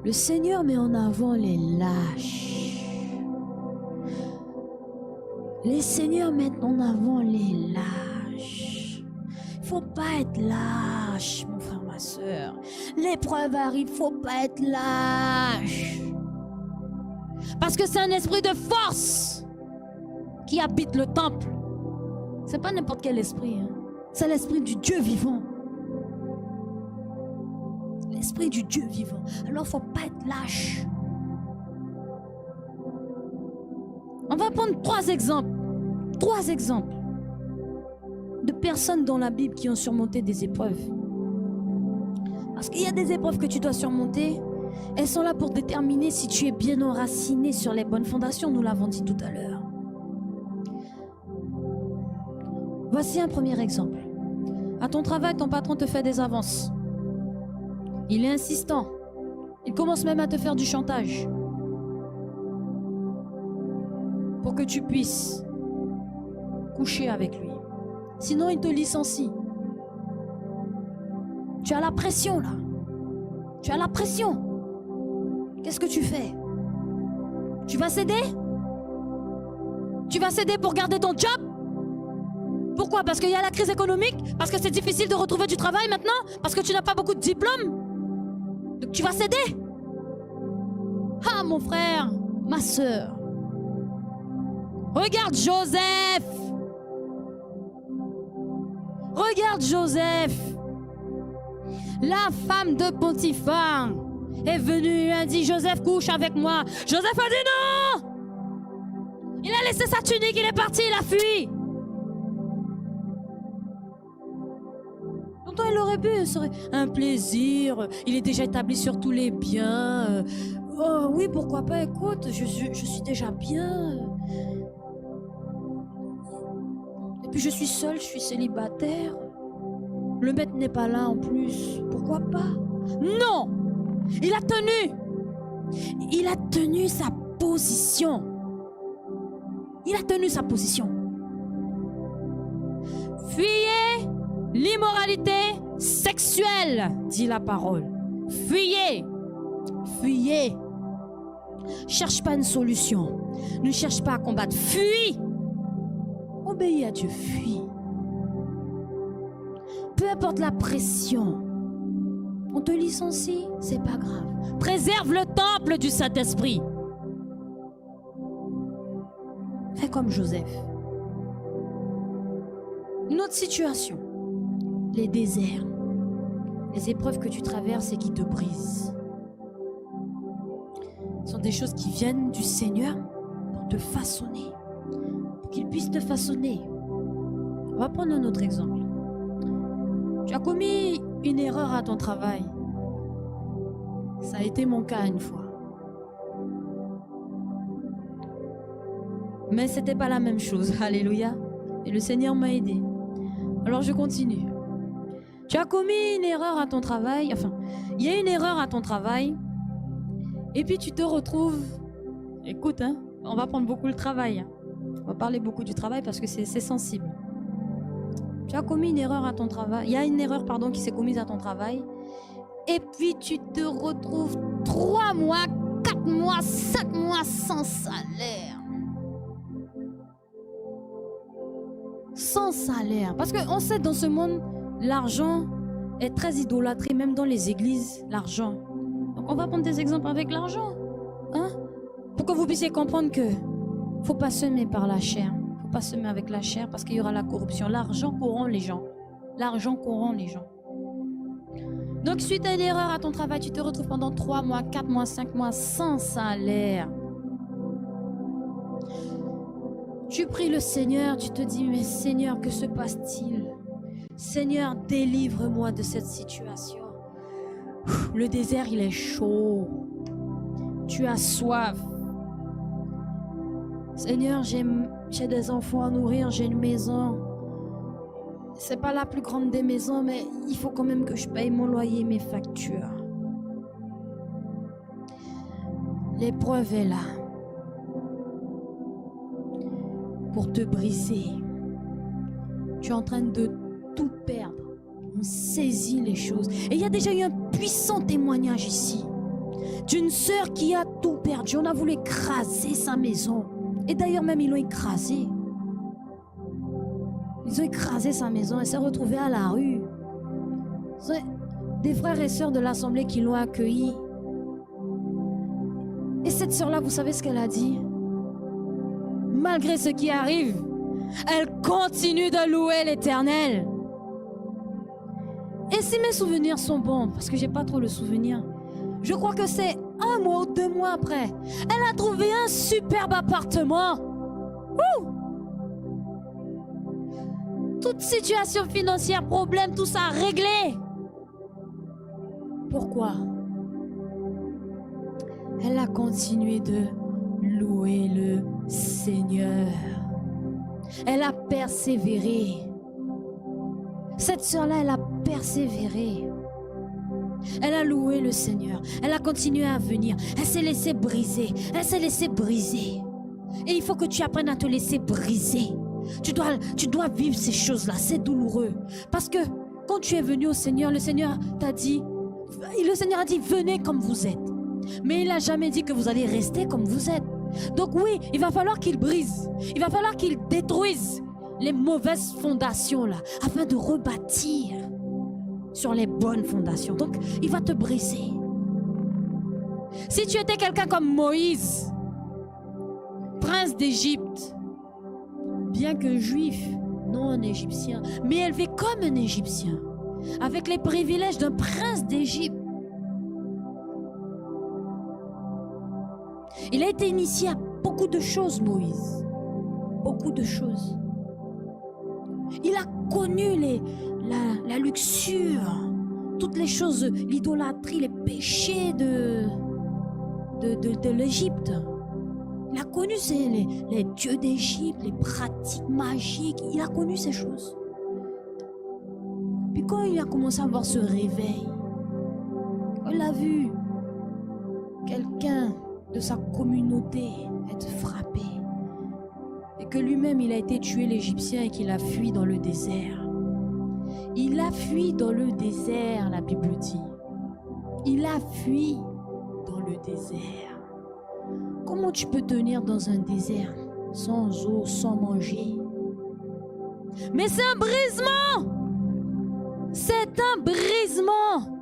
Le Seigneur met en avant les lâches. Les Seigneurs mettent en avant les lâches. Il faut pas être lâche, mon frère, ma soeur. L'épreuve arrive, faut pas être lâche. Parce que c'est un esprit de force qui habite le temple. C'est pas n'importe quel esprit, hein. C'est l'esprit du Dieu vivant. L'esprit du Dieu vivant. Alors faut pas être lâche. On va prendre trois exemples de personnes dans la Bible qui ont surmonté des épreuves. Parce qu'il y a des épreuves que tu dois surmonter. Elles sont là pour déterminer si tu es bien enraciné sur les bonnes fondations. Nous l'avons dit tout à l'heure. Voici un premier exemple. À ton travail, ton patron te fait des avances. Il est insistant. Il commence même à te faire du chantage. Pour que tu puisses coucher avec lui. Sinon, il te licencie. Tu as la pression là. Tu as la pression. Qu'est-ce que tu fais? Tu vas céder? Tu vas céder pour garder ton job? Pourquoi? Parce qu'il y a la crise économique? Parce que c'est difficile de retrouver du travail maintenant? Parce que tu n'as pas beaucoup de diplômes? Donc tu vas céder? Ah mon frère, ma soeur. Regarde Joseph. Regarde Joseph. La femme de Potiphar est venue et a dit, Joseph, couche avec moi. Joseph a dit non. Il a laissé sa tunique, il est parti, il a fui. Pourtant, il aurait pu, ce serait un plaisir. Il est déjà établi sur tous les biens. Oh oui, pourquoi pas, écoute, je suis déjà bien. Et puis je suis seule, je suis célibataire. Le maître n'est pas là en plus. Pourquoi pas? Non! Il a tenu. Il a tenu sa position. Il a tenu sa position. Fuyez l'immoralité sexuelle, dit la parole. Fuyez. Fuyez. Cherche pas une solution. Ne cherche pas à combattre. Fuis. Obéis à Dieu. Fuis. Peu importe la pression. On te licencie, c'est pas grave. Préserve le temple du Saint-Esprit. Fais comme Joseph. Une autre situation, les déserts, les épreuves que tu traverses et qui te brisent. Ce sont des choses qui viennent du Seigneur pour te façonner, pour qu'il puisse te façonner. On va prendre un autre exemple. Tu as commis une erreur à ton travail. Ça a été mon cas une fois. Mais c'était pas la même chose. Alléluia. Et le Seigneur m'a aidé. Alors je continue. Tu as commis une erreur à ton travail. Enfin, il y a une erreur à ton travail. Et puis tu te retrouves... Écoute, hein, on va prendre beaucoup le travail. On va parler beaucoup du travail parce que c'est sensible. Tu as commis une erreur à ton travail. Il y a une erreur, pardon, qui s'est commise à ton travail. Et puis tu te retrouves 3 mois, 4 mois, 5 mois sans salaire. Sans salaire. Parce qu'on sait dans ce monde, l'argent est très idolâtré, même dans les églises, l'argent. Donc on va prendre des exemples avec l'argent. Hein? Pour que vous puissiez comprendre que faut pas semer par la chair. Faut pas semer avec la chair parce qu'il y aura la corruption. L'argent corrompt les gens. L'argent corrompt les gens. Donc suite à une erreur à ton travail, tu te retrouves pendant 3 mois, 4 mois, 5 mois sans salaire. Tu pries le Seigneur, tu te dis, mais Seigneur, que se passe-t-il? Seigneur, délivre-moi de cette situation. Le désert, il est chaud. Tu as soif. Seigneur, j'ai des enfants à nourrir, j'ai une maison. C'est pas la plus grande des maisons, mais il faut quand même que je paye mon loyer, mes factures. L'épreuve est là pour te briser. Tu es en train de tout perdre. On saisit les choses. Et il y a déjà eu un puissant témoignage ici d'une sœur qui a tout perdu. On a voulu écraser sa maison. Et d'ailleurs même ils l'ont écrasée. Ils ont écrasé sa maison. Elle s'est retrouvée à la rue. C'est des frères et sœurs de l'assemblée qui l'ont accueillie. Et cette sœur-là, vous savez ce qu'elle a dit? Malgré ce qui arrive, elle continue de louer l'Éternel. Et si mes souvenirs sont bons, parce que j'ai pas trop le souvenir, je crois que c'est 1 mois ou 2 mois après, elle a trouvé un superbe appartement. Ouh! Toute situation financière, problème, tout ça réglé. Pourquoi? Elle a continué de louer le Seigneur. Elle a persévéré. Cette sœur-là, elle a persévéré. Elle a loué le Seigneur. Elle a continué à venir. Elle s'est laissée briser. Elle s'est laissée briser. Et il faut que tu apprennes à te laisser briser. Tu dois vivre ces choses-là. C'est douloureux. Parce que quand tu es venu au Seigneur, le Seigneur t'a dit, le Seigneur a dit, venez comme vous êtes. Mais il n'a jamais dit que vous allez rester comme vous êtes. Donc oui, il va falloir qu'il brise. Il va falloir qu'il détruise les mauvaises fondations là, afin de rebâtir sur les bonnes fondations. Donc, il va te briser. Si tu étais quelqu'un comme Moïse, prince d'Égypte, bien que juif, non un Égyptien, mais élevé comme un Égyptien, avec les privilèges d'un prince d'Égypte, il a été initié à beaucoup de choses, Moïse. Beaucoup de choses. Il a connu la luxure, toutes les choses, l'idolâtrie, les péchés de l'Égypte. Il a connu les dieux d'Égypte, les pratiques magiques. Il a connu ces choses. Puis quand il a commencé à avoir ce réveil, quand il a vu quelqu'un de sa communauté être frappé, et que lui-même il a été tué l'Égyptien et qu'il a fui dans le désert. Il a fui dans le désert, la Bible dit. Il a fui dans le désert. Comment tu peux tenir dans un désert sans eau, sans manger? Mais c'est un brisement! C'est un brisement!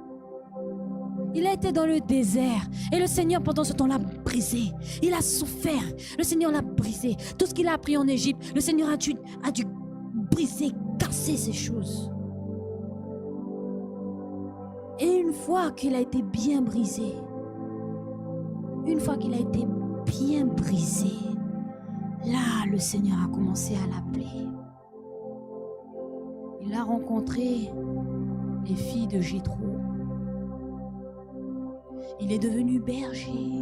Il a été dans le désert et le Seigneur pendant ce temps l'a brisé. Il a souffert. Le Seigneur l'a brisé. Tout ce qu'il a appris en Égypte, le Seigneur a dû briser, casser ces choses. Et une fois qu'il a été bien brisé, là, le Seigneur a commencé à l'appeler. Il a rencontré les filles de Jéthro. Il est devenu berger.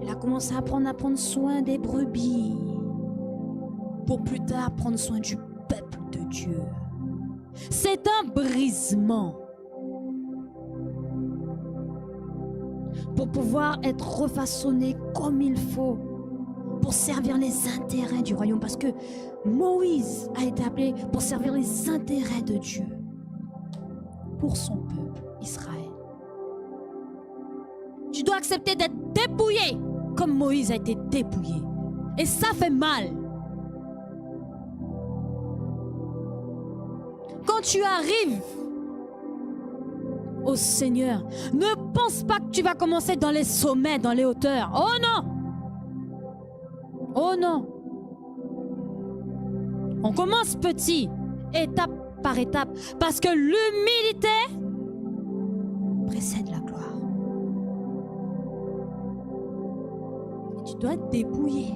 Il a commencé à prendre soin des brebis pour plus tard prendre soin du peuple de Dieu. C'est un brisement pour pouvoir être refaçonné comme il faut pour servir les intérêts du royaume, parce que Moïse a été appelé pour servir les intérêts de Dieu pour son peuple Israël. Tu dois accepter d'être dépouillé comme Moïse a été dépouillé. Et ça fait mal. Quand tu arrives au Seigneur, ne pense pas que tu vas commencer dans les sommets, dans les hauteurs. Oh non! Oh non! On commence petit, étape par étape, parce que l'humilité précède la gloire. Et tu dois être dépouillé.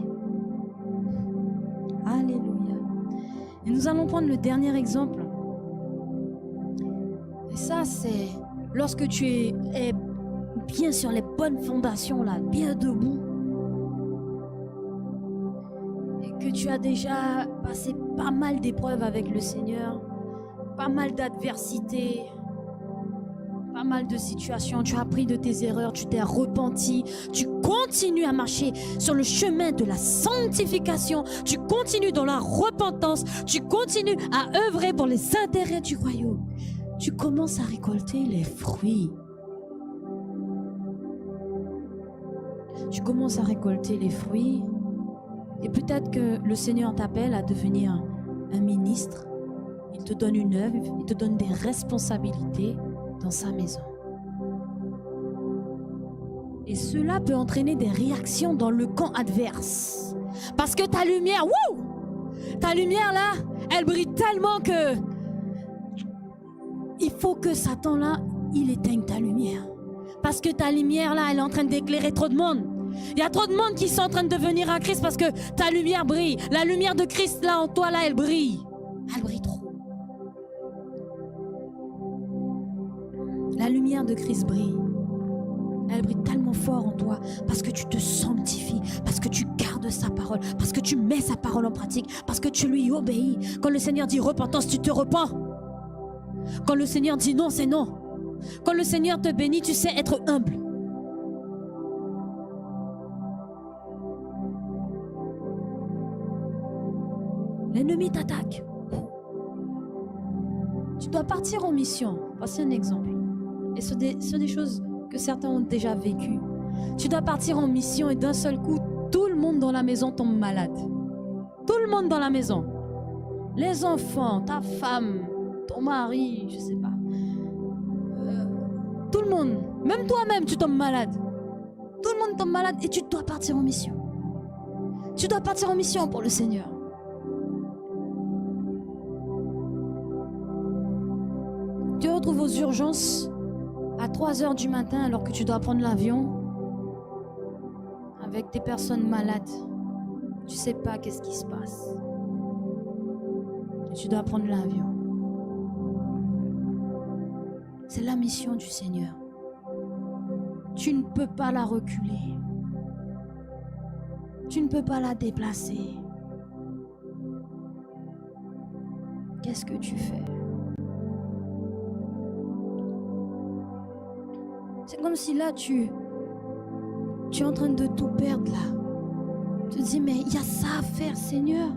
Alléluia. Et nous allons prendre le dernier exemple. Et ça, c'est lorsque tu es bien sur les bonnes fondations, là, bien debout. Que tu as déjà passé pas mal d'épreuves avec le Seigneur, pas mal d'adversités, pas mal de situations, tu as appris de tes erreurs, tu t'es repenti, tu continues à marcher sur le chemin de la sanctification, tu continues dans la repentance, tu continues à œuvrer pour les intérêts du royaume. Tu commences à récolter les fruits. Tu commences à récolter les fruits. Et peut-être que le Seigneur t'appelle à devenir un ministre. Il te donne une œuvre, il te donne des responsabilités dans sa maison. Et cela peut entraîner des réactions dans le camp adverse. Parce que ta lumière, ta lumière là, elle brille tellement que il faut que Satan là, il éteigne ta lumière. Parce que ta lumière là, elle est en train d'éclairer trop de monde. Il y a trop de monde qui sont en train de devenir à Christ parce que ta lumière brille. La lumière de Christ là en toi là, elle brille. Elle brille trop. La lumière de Christ brille. Elle brille tellement fort en toi parce que tu te sanctifies, parce que tu gardes sa parole, parce que tu mets sa parole en pratique, parce que tu lui obéis. Quand le Seigneur dit repentance, tu te repens. Quand le Seigneur dit non, c'est non. Quand le Seigneur te bénit, tu sais être humble. L'ennemi t'attaque. Tu dois partir en mission. Voici un exemple. Et ce sont des choses que certains ont déjà vécues. Tu dois partir en mission et d'un seul coup, tout le monde dans la maison tombe malade. Tout le monde dans la maison. Les enfants, ta femme, ton mari, je sais pas. Tout le monde, même toi-même, tu tombes malade. Tout le monde tombe malade et tu dois partir en mission. Tu dois partir en mission pour le Seigneur. Tu te retrouves aux urgences à 3h du matin alors que tu dois prendre l'avion avec des personnes malades. Tu sais pas qu'est-ce qui se passe. Et tu dois prendre l'avion. C'est la mission du Seigneur. Tu ne peux pas la reculer. Tu ne peux pas la déplacer. Qu'est-ce que tu fais? C'est comme si là, tu es en train de tout perdre là. Tu te dis, mais il y a ça à faire, Seigneur.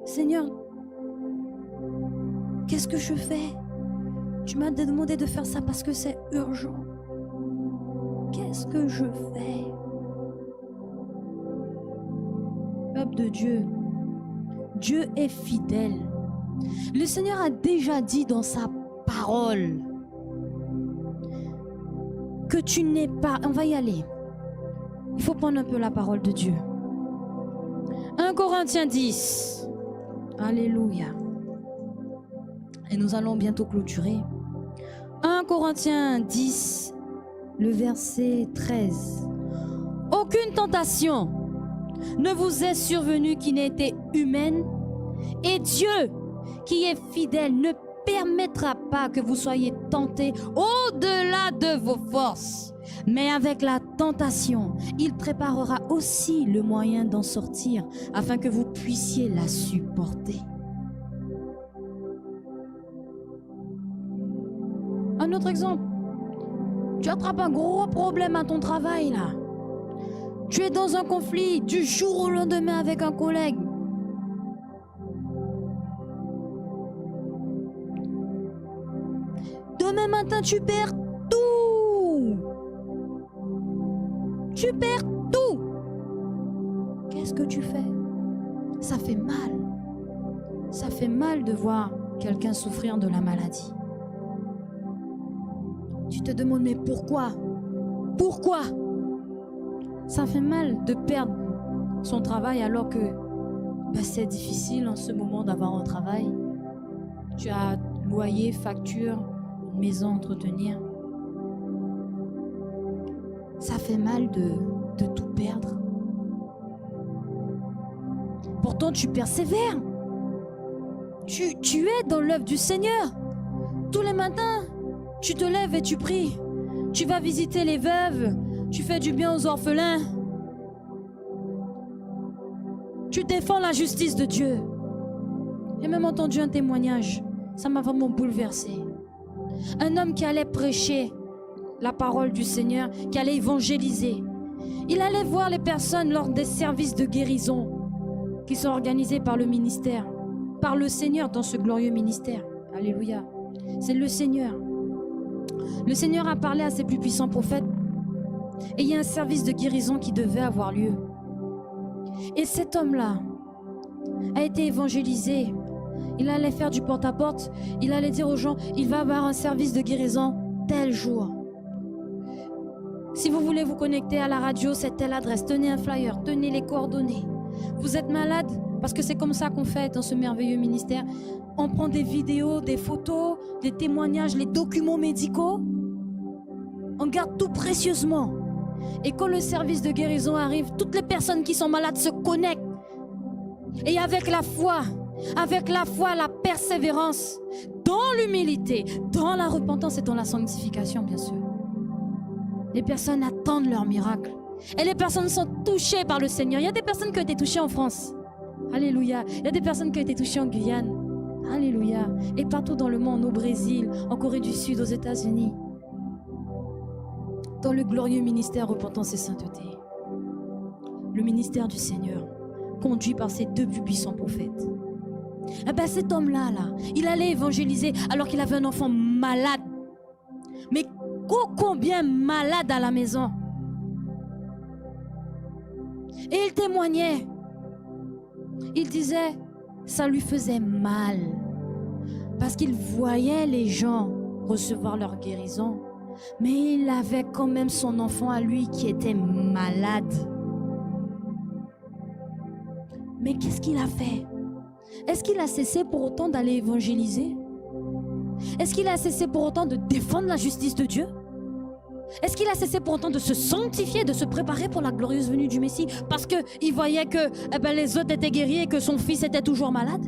Seigneur, qu'est-ce que je fais? Tu m'as demandé de faire ça parce que c'est urgent. Qu'est-ce que je fais? Peuple de Dieu, Dieu est fidèle. Le Seigneur a déjà dit dans sa parole. Que tu n'es pas... On va y aller. Il faut prendre un peu la parole de Dieu. 1 Corinthiens 10. Alléluia. Et nous allons bientôt clôturer. 1 Corinthiens 10, le verset 13. Aucune tentation ne vous est survenue qui n'ait été humaine, et Dieu, qui est fidèle, ne permettra pas que vous soyez tentés au-delà de vos forces. Mais avec la tentation, il préparera aussi le moyen d'en sortir, afin que vous puissiez la supporter. Un autre exemple. Tu attrapes un gros problème à ton travail là. Tu es dans un conflit du jour au lendemain avec un collègue. Demain matin, tu perds tout. Tu perds tout. Qu'est-ce que tu fais? Ça fait mal. Ça fait mal de voir quelqu'un souffrir de la maladie. Tu te demandes, mais pourquoi? Pourquoi? Ça fait mal de perdre son travail alors que c'est difficile en ce moment d'avoir un travail. Tu as loyer, facture, maison à entretenir. Ça fait mal de tout perdre. Pourtant, tu persévères. Tu es dans l'œuvre du Seigneur. Tous les matins, tu te lèves et tu pries. Tu vas visiter les veuves. Tu fais du bien aux orphelins. Tu défends la justice de Dieu. J'ai même entendu un témoignage. Ça m'a vraiment bouleversé. Un homme qui allait prêcher la parole du Seigneur, qui allait évangéliser. Il allait voir les personnes lors des services de guérison qui sont organisés par le ministère, par le Seigneur dans ce glorieux ministère. Alléluia. C'est le Seigneur. Le Seigneur a parlé à ses plus puissants prophètes et il y a un service de guérison qui devait avoir lieu. Et cet homme-là a été évangélisé. Il allait faire du porte-à-porte. Il allait dire aux gens, il va y avoir un service de guérison tel jour. Si vous voulez vous connecter à la radio, c'est telle adresse. Tenez un flyer, tenez les coordonnées. Vous êtes malade? Parce que c'est comme ça qu'on fait dans ce merveilleux ministère. On prend des vidéos, des photos, des témoignages, les documents médicaux. On garde tout précieusement. Et quand le service de guérison arrive, toutes les personnes qui sont malades se connectent. Et avec la foi, la persévérance, dans l'humilité, dans la repentance et dans la sanctification, bien sûr. Les personnes attendent leur miracle. Et les personnes sont touchées par le Seigneur. Il y a des personnes qui ont été touchées en France. Alléluia. Il y a des personnes qui ont été touchées en Guyane. Alléluia. Et partout dans le monde, au Brésil, en Corée du Sud, aux États-Unis. Dans le glorieux ministère Repentance et Sainteté. Le ministère du Seigneur, conduit par ses deux plus puissants prophètes. Cet homme-là, il allait évangéliser alors qu'il avait un enfant malade. Mais combien malade à la maison. Et il témoignait. Il disait, ça lui faisait mal. Parce qu'il voyait les gens recevoir leur guérison. Mais il avait quand même son enfant à lui qui était malade. Mais qu'est-ce qu'il a fait? Est-ce qu'il a cessé pour autant d'aller évangéliser? Est-ce qu'il a cessé pour autant de défendre la justice de Dieu? Est-ce qu'il a cessé pour autant de se sanctifier, de se préparer pour la glorieuse venue du Messie parce qu'il voyait que les autres étaient guéris et que son fils était toujours malade?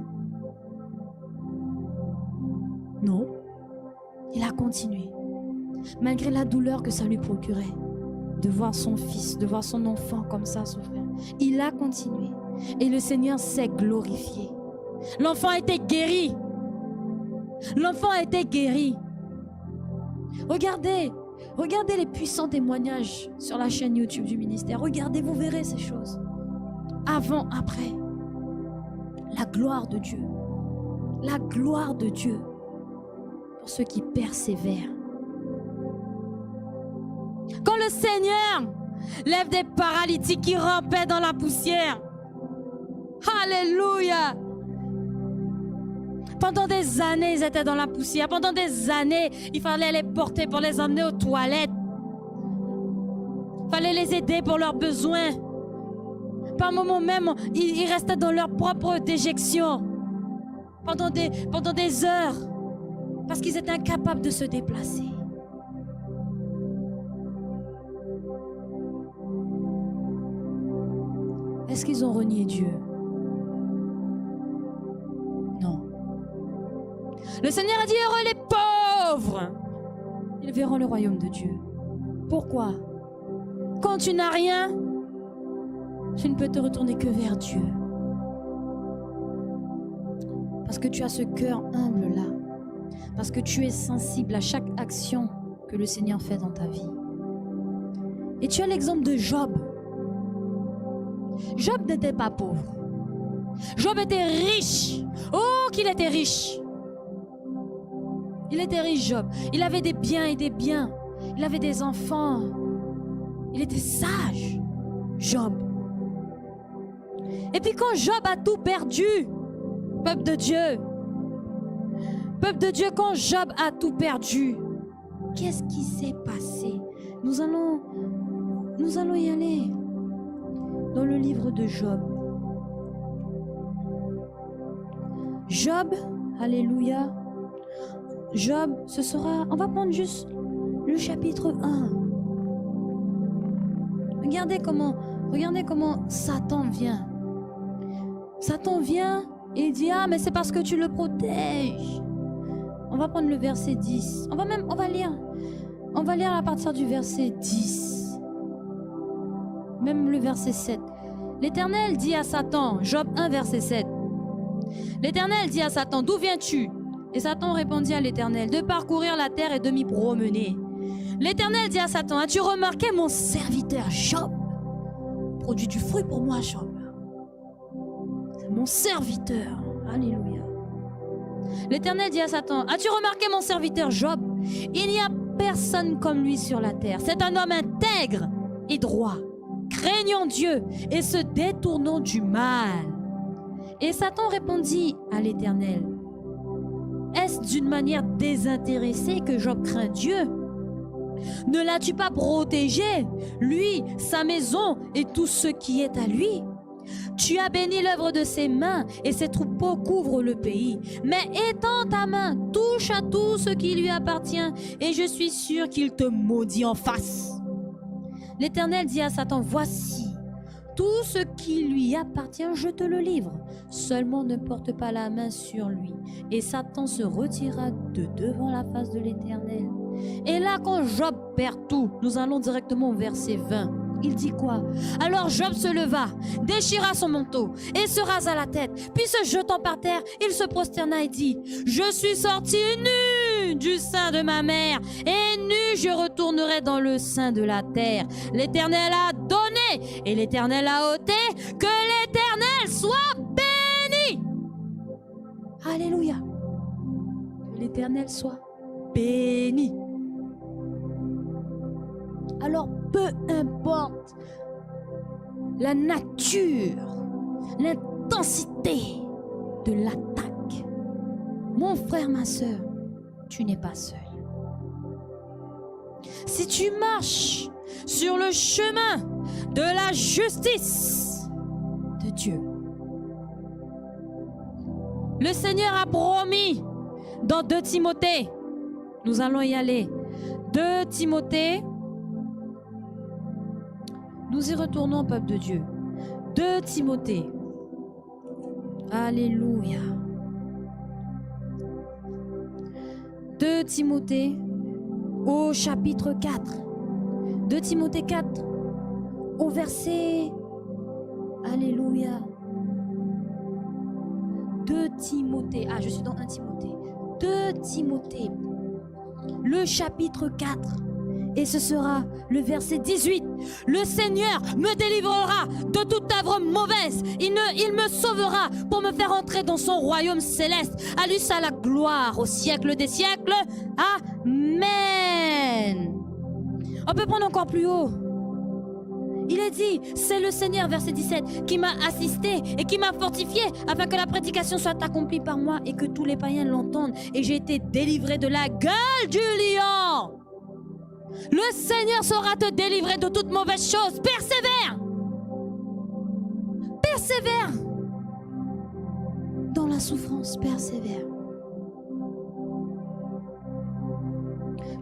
Non. Il a continué. Malgré la douleur que ça lui procurait de voir son fils, de voir son enfant comme ça souffrir. Il a continué. Et le Seigneur s'est glorifié. L'enfant a été guéri. L'enfant a été guéri. Regardez les puissants témoignages sur la chaîne YouTube du ministère. Regardez, vous verrez ces choses. Avant, après. La gloire de Dieu. La gloire de Dieu. Pour ceux qui persévèrent. Quand le Seigneur lève des paralytiques qui rampaient dans la poussière. Alléluia. Pendant des années, ils étaient dans la poussière. Pendant des années, il fallait les porter pour les emmener aux toilettes. Il fallait les aider pour leurs besoins. Par moments même, ils restaient dans leur propre déjection. Pendant des heures. Parce qu'ils étaient incapables de se déplacer. Est-ce qu'ils ont renié Dieu? Non. Le Seigneur a dit, heureux les pauvres. Ils verront le royaume de Dieu. Pourquoi? Quand tu n'as rien, tu ne peux te retourner que vers Dieu. Parce que tu as ce cœur humble là. Parce que tu es sensible à chaque action que le Seigneur fait dans ta vie. Et tu as l'exemple de Job. Job n'était pas pauvre. Job était riche. Oh, qu'il était riche. Il était riche, Job. Il avait des biens et des biens. Il avait des enfants. Il était sage, Job. Et puis quand Job a tout perdu, peuple de Dieu, quand Job a tout perdu, qu'est-ce qui s'est passé? Nous allons y aller dans le livre de Job. Job, alléluia. Job, on va prendre juste le chapitre 1. Regardez comment Satan vient. Satan vient et il dit, ah, mais c'est parce que tu le protèges. On va prendre le verset 10. On va lire à partir du verset 10. Même le verset 7. L'Éternel dit à Satan, Job 1, verset 7. L'Éternel dit à Satan, d'où viens-tu? Et Satan répondit à l'Éternel, de parcourir la terre et de m'y promener. L'Éternel dit à Satan, as-tu remarqué mon serviteur Job? Produit du fruit pour moi, Job. C'est mon serviteur. Alléluia. L'Éternel dit à Satan, as-tu remarqué mon serviteur Job? Il n'y a personne comme lui sur la terre. C'est un homme intègre et droit, craignant Dieu et se détournant du mal. Et Satan répondit à l'Éternel, est-ce d'une manière désintéressée que Job craint Dieu? Ne l'as-tu pas protégé, lui, sa maison et tout ce qui est à lui? Tu as béni l'œuvre de ses mains et ses troupeaux couvrent le pays. Mais étends ta main, touche à tout ce qui lui appartient et je suis sûr qu'il te maudit en face. L'Éternel dit à Satan, voici, tout ce qui lui appartient, je te le livre. Seulement ne porte pas la main sur lui. Et Satan se retira de devant la face de l'Éternel. Et là, quand Job perd tout, nous allons directement au verset 20. Il dit quoi? Alors Job se leva, déchira son manteau et se rasa la tête. Puis se jetant par terre, il se prosterna et dit, je suis sorti nu du sein de ma mère et nu je retournerai dans le sein de la terre. L'Éternel a donné et l'Éternel a ôté, que l'Éternel soit béni. Alléluia. Que l'Éternel soit béni. Alors peu importe la nature, l'intensité de l'attaque, mon frère, ma soeur, tu n'es pas seul. Si tu marches sur le chemin de la justice de Dieu, le Seigneur a promis dans 2 Timothée, nous allons y aller, 2 Timothée, nous y retournons, peuple de Dieu. 2 Timothée. Alléluia. 2 Timothée au chapitre 4. 2 Timothée 4 au verset... Alléluia. 2 Timothée. Ah, je suis dans 1 Timothée. 2 Timothée. Le chapitre 4. Et ce sera le verset 18. Le Seigneur me délivrera de toute œuvre mauvaise. Il me sauvera pour me faire entrer dans son royaume céleste. À lui soit la gloire au siècle des siècles. Amen. On peut prendre encore plus haut. Il est dit, c'est le Seigneur, verset 17, qui m'a assisté et qui m'a fortifié afin que la prédication soit accomplie par moi et que tous les païens l'entendent. Et j'ai été délivré de la gueule du lion. Le Seigneur saura te délivrer de toute mauvaise chose. Persévère. Persévère. Dans la souffrance, persévère.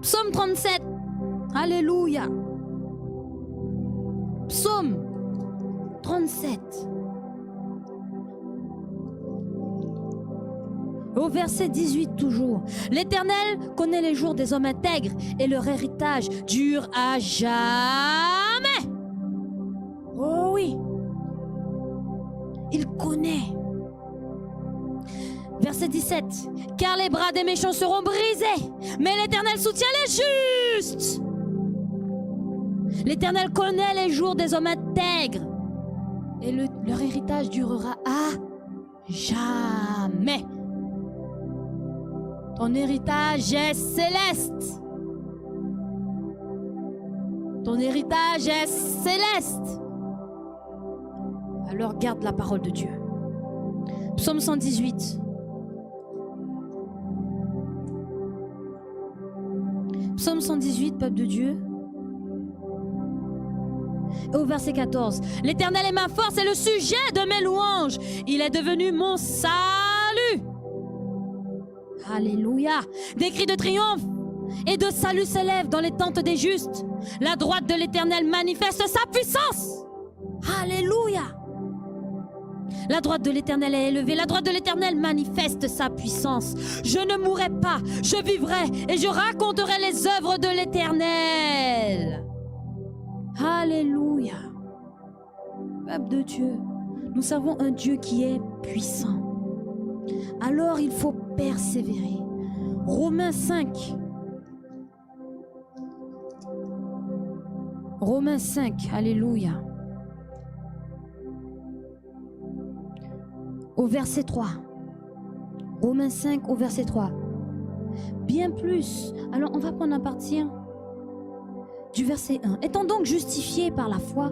Psaume 37. Alléluia. Psaume 37. Au verset 18 toujours. L'Éternel connaît les jours des hommes intègres et leur héritage dure à jamais. Oh oui. Il connaît. Verset 17. Car les bras des méchants seront brisés, mais l'Éternel soutient les justes. L'Éternel connaît les jours des hommes intègres et leur héritage durera à jamais. Ton héritage est céleste. Ton héritage est céleste. Alors garde la parole de Dieu. Psaume 118. Psaume 118, peuple de Dieu. Au verset 14. L'Éternel est ma force et le sujet de mes louanges. Il est devenu mon salut. Alléluia. Des cris de triomphe et de salut s'élèvent dans les tentes des justes. La droite de l'Éternel manifeste sa puissance. Alléluia. La droite de l'Éternel est élevée. La droite de l'Éternel manifeste sa puissance. Je ne mourrai pas, je vivrai et je raconterai les œuvres de l'Éternel. Alléluia. Peuple de Dieu, nous savons un Dieu qui est puissant. Alors il faut persévérer. Romains 5. Romains 5, alléluia. Au verset 3. Romains 5 au verset 3. Bien plus. Alors on va prendre à partir du verset 1. Étant donc justifiés par la foi,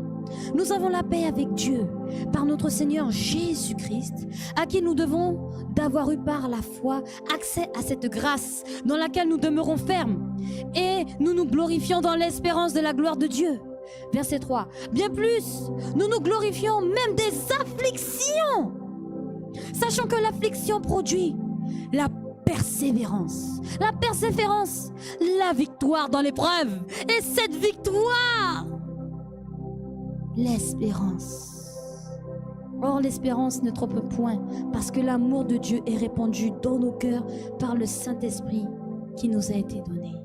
nous avons la paix avec Dieu par notre Seigneur Jésus-Christ, à qui nous devons d'avoir eu par la foi accès à cette grâce dans laquelle nous demeurons fermes et nous nous glorifions dans l'espérance de la gloire de Dieu. Verset 3. Bien plus, nous nous glorifions même des afflictions, sachant que l'affliction produit la persévérance. La persévérance, la victoire dans l'épreuve. Et cette victoire, l'espérance. Or, l'espérance ne trompe point, parce que l'amour de Dieu est répandu dans nos cœurs par le Saint-Esprit qui nous a été donné.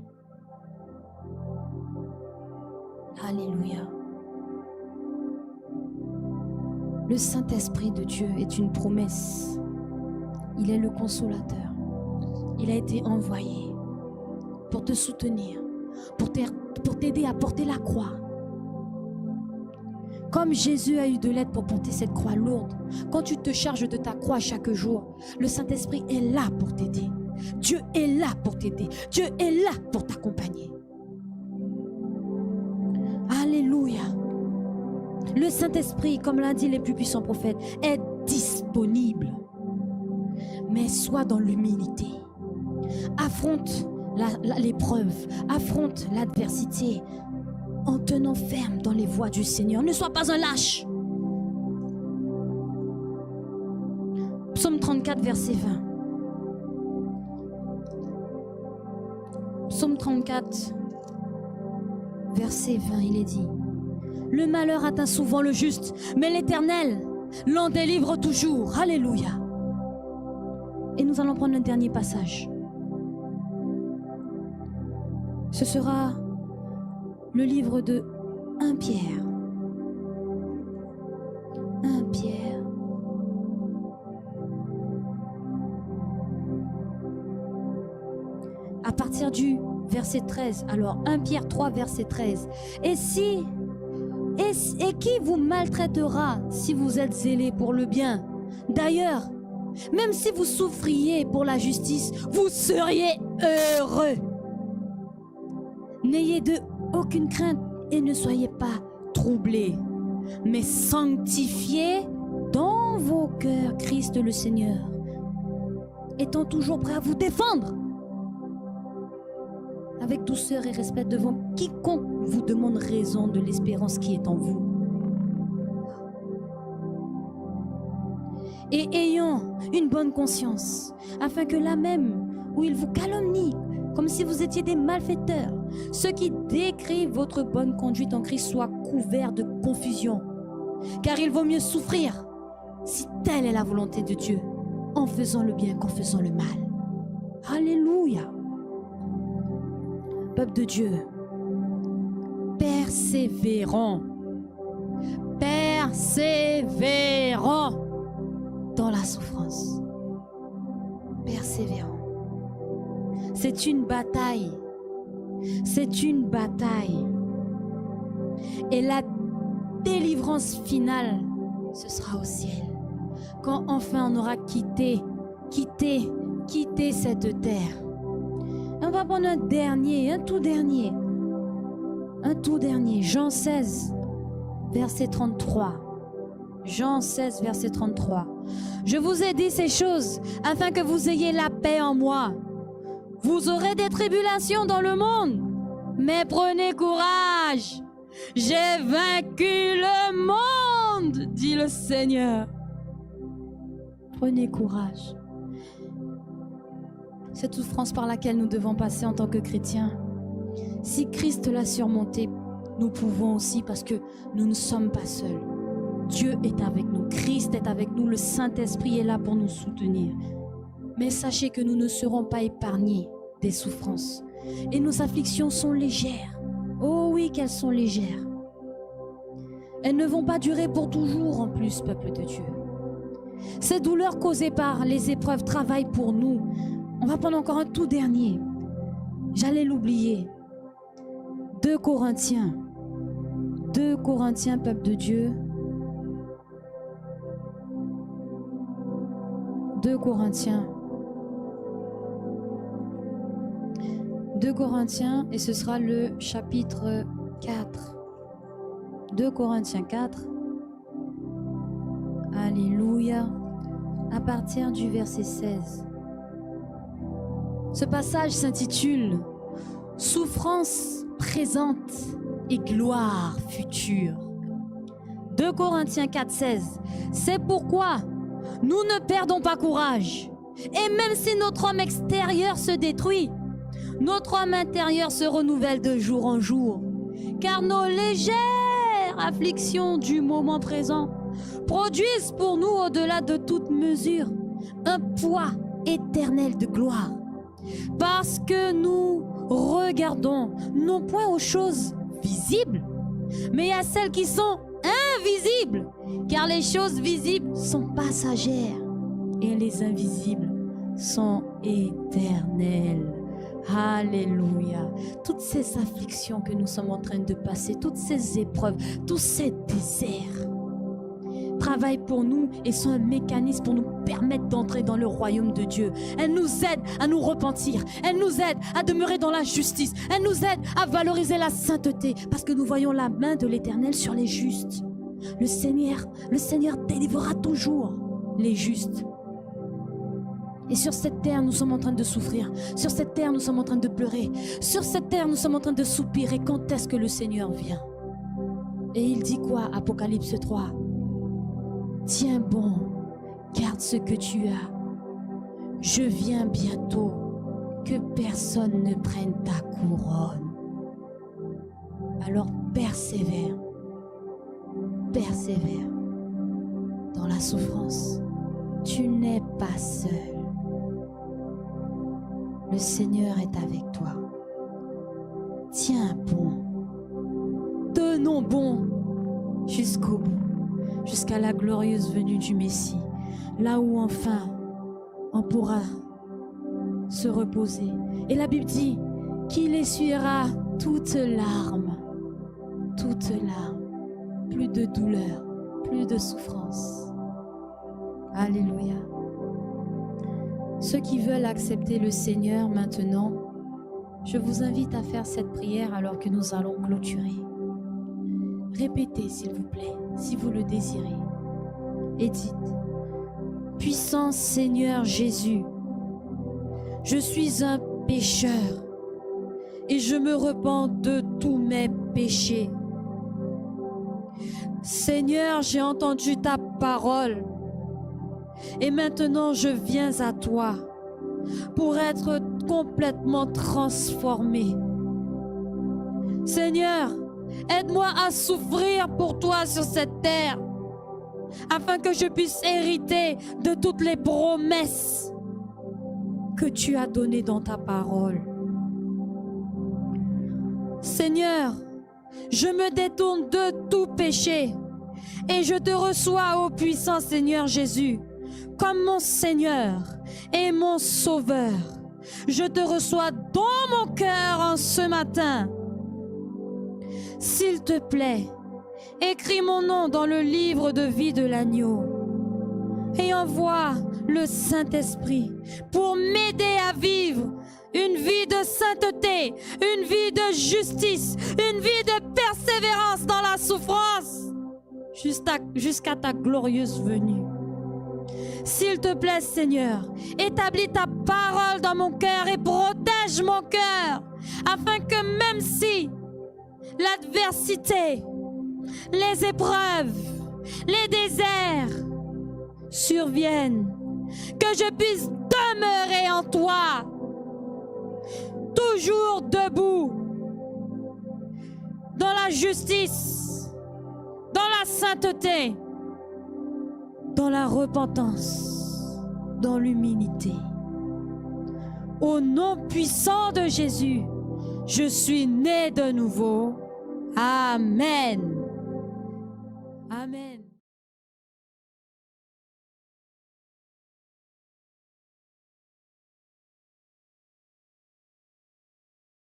Alléluia. Le Saint-Esprit de Dieu est une promesse. Il est le consolateur. Il a été envoyé pour te soutenir, pour t'aider à porter la croix. Comme Jésus a eu de l'aide pour porter cette croix lourde, quand tu te charges de ta croix chaque jour, le Saint-Esprit est là pour t'aider. Dieu est là pour t'aider. Dieu est là pour t'accompagner. Alléluia. Le Saint-Esprit, comme l'a dit les plus puissants prophètes, est disponible. Mais sois dans l'humilité. Affronte l'épreuve, affronte l'adversité en tenant ferme dans les voies du Seigneur. Ne sois pas un lâche. Psaume 34, verset 20. Psaume 34, verset 20, il est dit: le malheur atteint souvent le juste, mais l'Éternel l'en délivre toujours. Alléluia. Et nous allons prendre le dernier passage. Ce sera le livre de 1 Pierre. 1 Pierre. À partir du verset 13. Alors 1 Pierre 3, verset 13. Et qui vous maltraitera si vous êtes zélés pour le bien? D'ailleurs, même si vous souffriez pour la justice, vous seriez heureux. N'ayez aucune crainte et ne soyez pas troublés, mais sanctifiez dans vos cœurs Christ le Seigneur, étant toujours prêt à vous défendre avec douceur et respect devant quiconque vous demande raison de l'espérance qui est en vous. Et ayant une bonne conscience, afin que là même où ils vous calomnient, comme si vous étiez des malfaiteurs, ceux qui décrivent votre bonne conduite en Christ soient couverts de confusion. Car il vaut mieux souffrir, si telle est la volonté de Dieu, en faisant le bien qu'en faisant le mal. Alléluia. Peuple de Dieu, persévérons dans la souffrance. Persévérons. C'est une bataille. C'est une bataille. Et la délivrance finale, ce sera au ciel. Quand enfin on aura quitté cette terre. On va prendre un tout dernier. Jean 16, verset 33. Jean 16, verset 33. Je vous ai dit ces choses afin que vous ayez la paix en moi. Vous aurez des tribulations dans le monde, mais prenez courage. J'ai vaincu le monde, dit le Seigneur. Prenez courage. Cette souffrance par laquelle nous devons passer en tant que chrétiens, si Christ l'a surmontée, nous pouvons aussi, parce que nous ne sommes pas seuls. Dieu est avec nous, Christ est avec nous, le Saint-Esprit est là pour nous soutenir. Mais sachez que nous ne serons pas épargnés des souffrances. Et nos afflictions sont légères. Oh oui, qu'elles sont légères. Elles ne vont pas durer pour toujours en plus, peuple de Dieu. Ces douleurs causées par les épreuves travaillent pour nous. On va prendre encore un tout dernier. J'allais l'oublier. 2 Corinthiens, peuple de Dieu. 2 Corinthiens, et ce sera le chapitre 4. 2 Corinthiens 4. Alléluia. À partir du verset 16. Ce passage s'intitule « Souffrance présente et gloire future ». 2 Corinthiens 4, 16. C'est pourquoi nous ne perdons pas courage. Et même si notre homme extérieur se détruit, notre homme intérieur se renouvelle de jour en jour. Car nos légères afflictions du moment présent produisent pour nous, au-delà de toute mesure, un poids éternel de gloire. Parce que nous regardons non point aux choses visibles, mais à celles qui sont invisibles. Car les choses visibles sont passagères et les invisibles sont éternelles. Alléluia. Toutes ces afflictions que nous sommes en train de passer, toutes ces épreuves, tous ces déserts travaillent pour nous et sont un mécanisme pour nous permettre d'entrer dans le royaume de Dieu. Elles nous aident à nous repentir. Elles nous aident à demeurer dans la justice. Elles nous aident à valoriser la sainteté parce que nous voyons la main de l'Éternel sur les justes. Le Seigneur délivrera toujours les justes. Et sur cette terre, nous sommes en train de souffrir. Sur cette terre, nous sommes en train de pleurer. Sur cette terre, nous sommes en train de soupirer. Quand est-ce que le Seigneur vient? Et il dit quoi? Apocalypse 3. Tiens bon, garde ce que tu as. Je viens bientôt. Que personne ne prenne ta couronne. Alors persévère. Persévère dans la souffrance. Tu n'es pas seul. Le Seigneur est avec toi. Tiens bon. Tenons bon jusqu'au bout, jusqu'à la glorieuse venue du Messie, là où enfin on pourra se reposer. Et la Bible dit qu'il essuiera toute larme, plus de douleur, plus de souffrance. Alléluia. Ceux qui veulent accepter le Seigneur maintenant, je vous invite à faire cette prière alors que nous allons clôturer. Répétez, s'il vous plaît, si vous le désirez. Et dites, puissant Seigneur Jésus, je suis un pécheur et je me repens de tous mes péchés. Seigneur, j'ai entendu ta parole et maintenant je viens à toi pour être complètement transformé. Seigneur, aide-moi à souffrir pour toi sur cette terre afin que je puisse hériter de toutes les promesses que tu as données dans ta parole. Seigneur, je me détourne de tout péché et je te reçois, ô puissant Seigneur Jésus, comme mon Seigneur et mon Sauveur. Je te reçois dans mon cœur en ce matin. S'il te plaît, écris mon nom dans le livre de vie de l'agneau et envoie le Saint-Esprit pour m'aider à vivre une vie de sainteté, une vie de justice, une vie de persévérance dans la souffrance jusqu'à ta glorieuse venue. S'il te plaît, Seigneur, établis ta parole dans mon cœur et protège mon cœur, afin que même si l'adversité, les épreuves, les déserts surviennent, que je puisse demeurer en toi, toujours debout, dans la justice, dans la sainteté, dans la repentance, dans l'humilité. Au nom puissant de Jésus, je suis né de nouveau. Amen. Amen.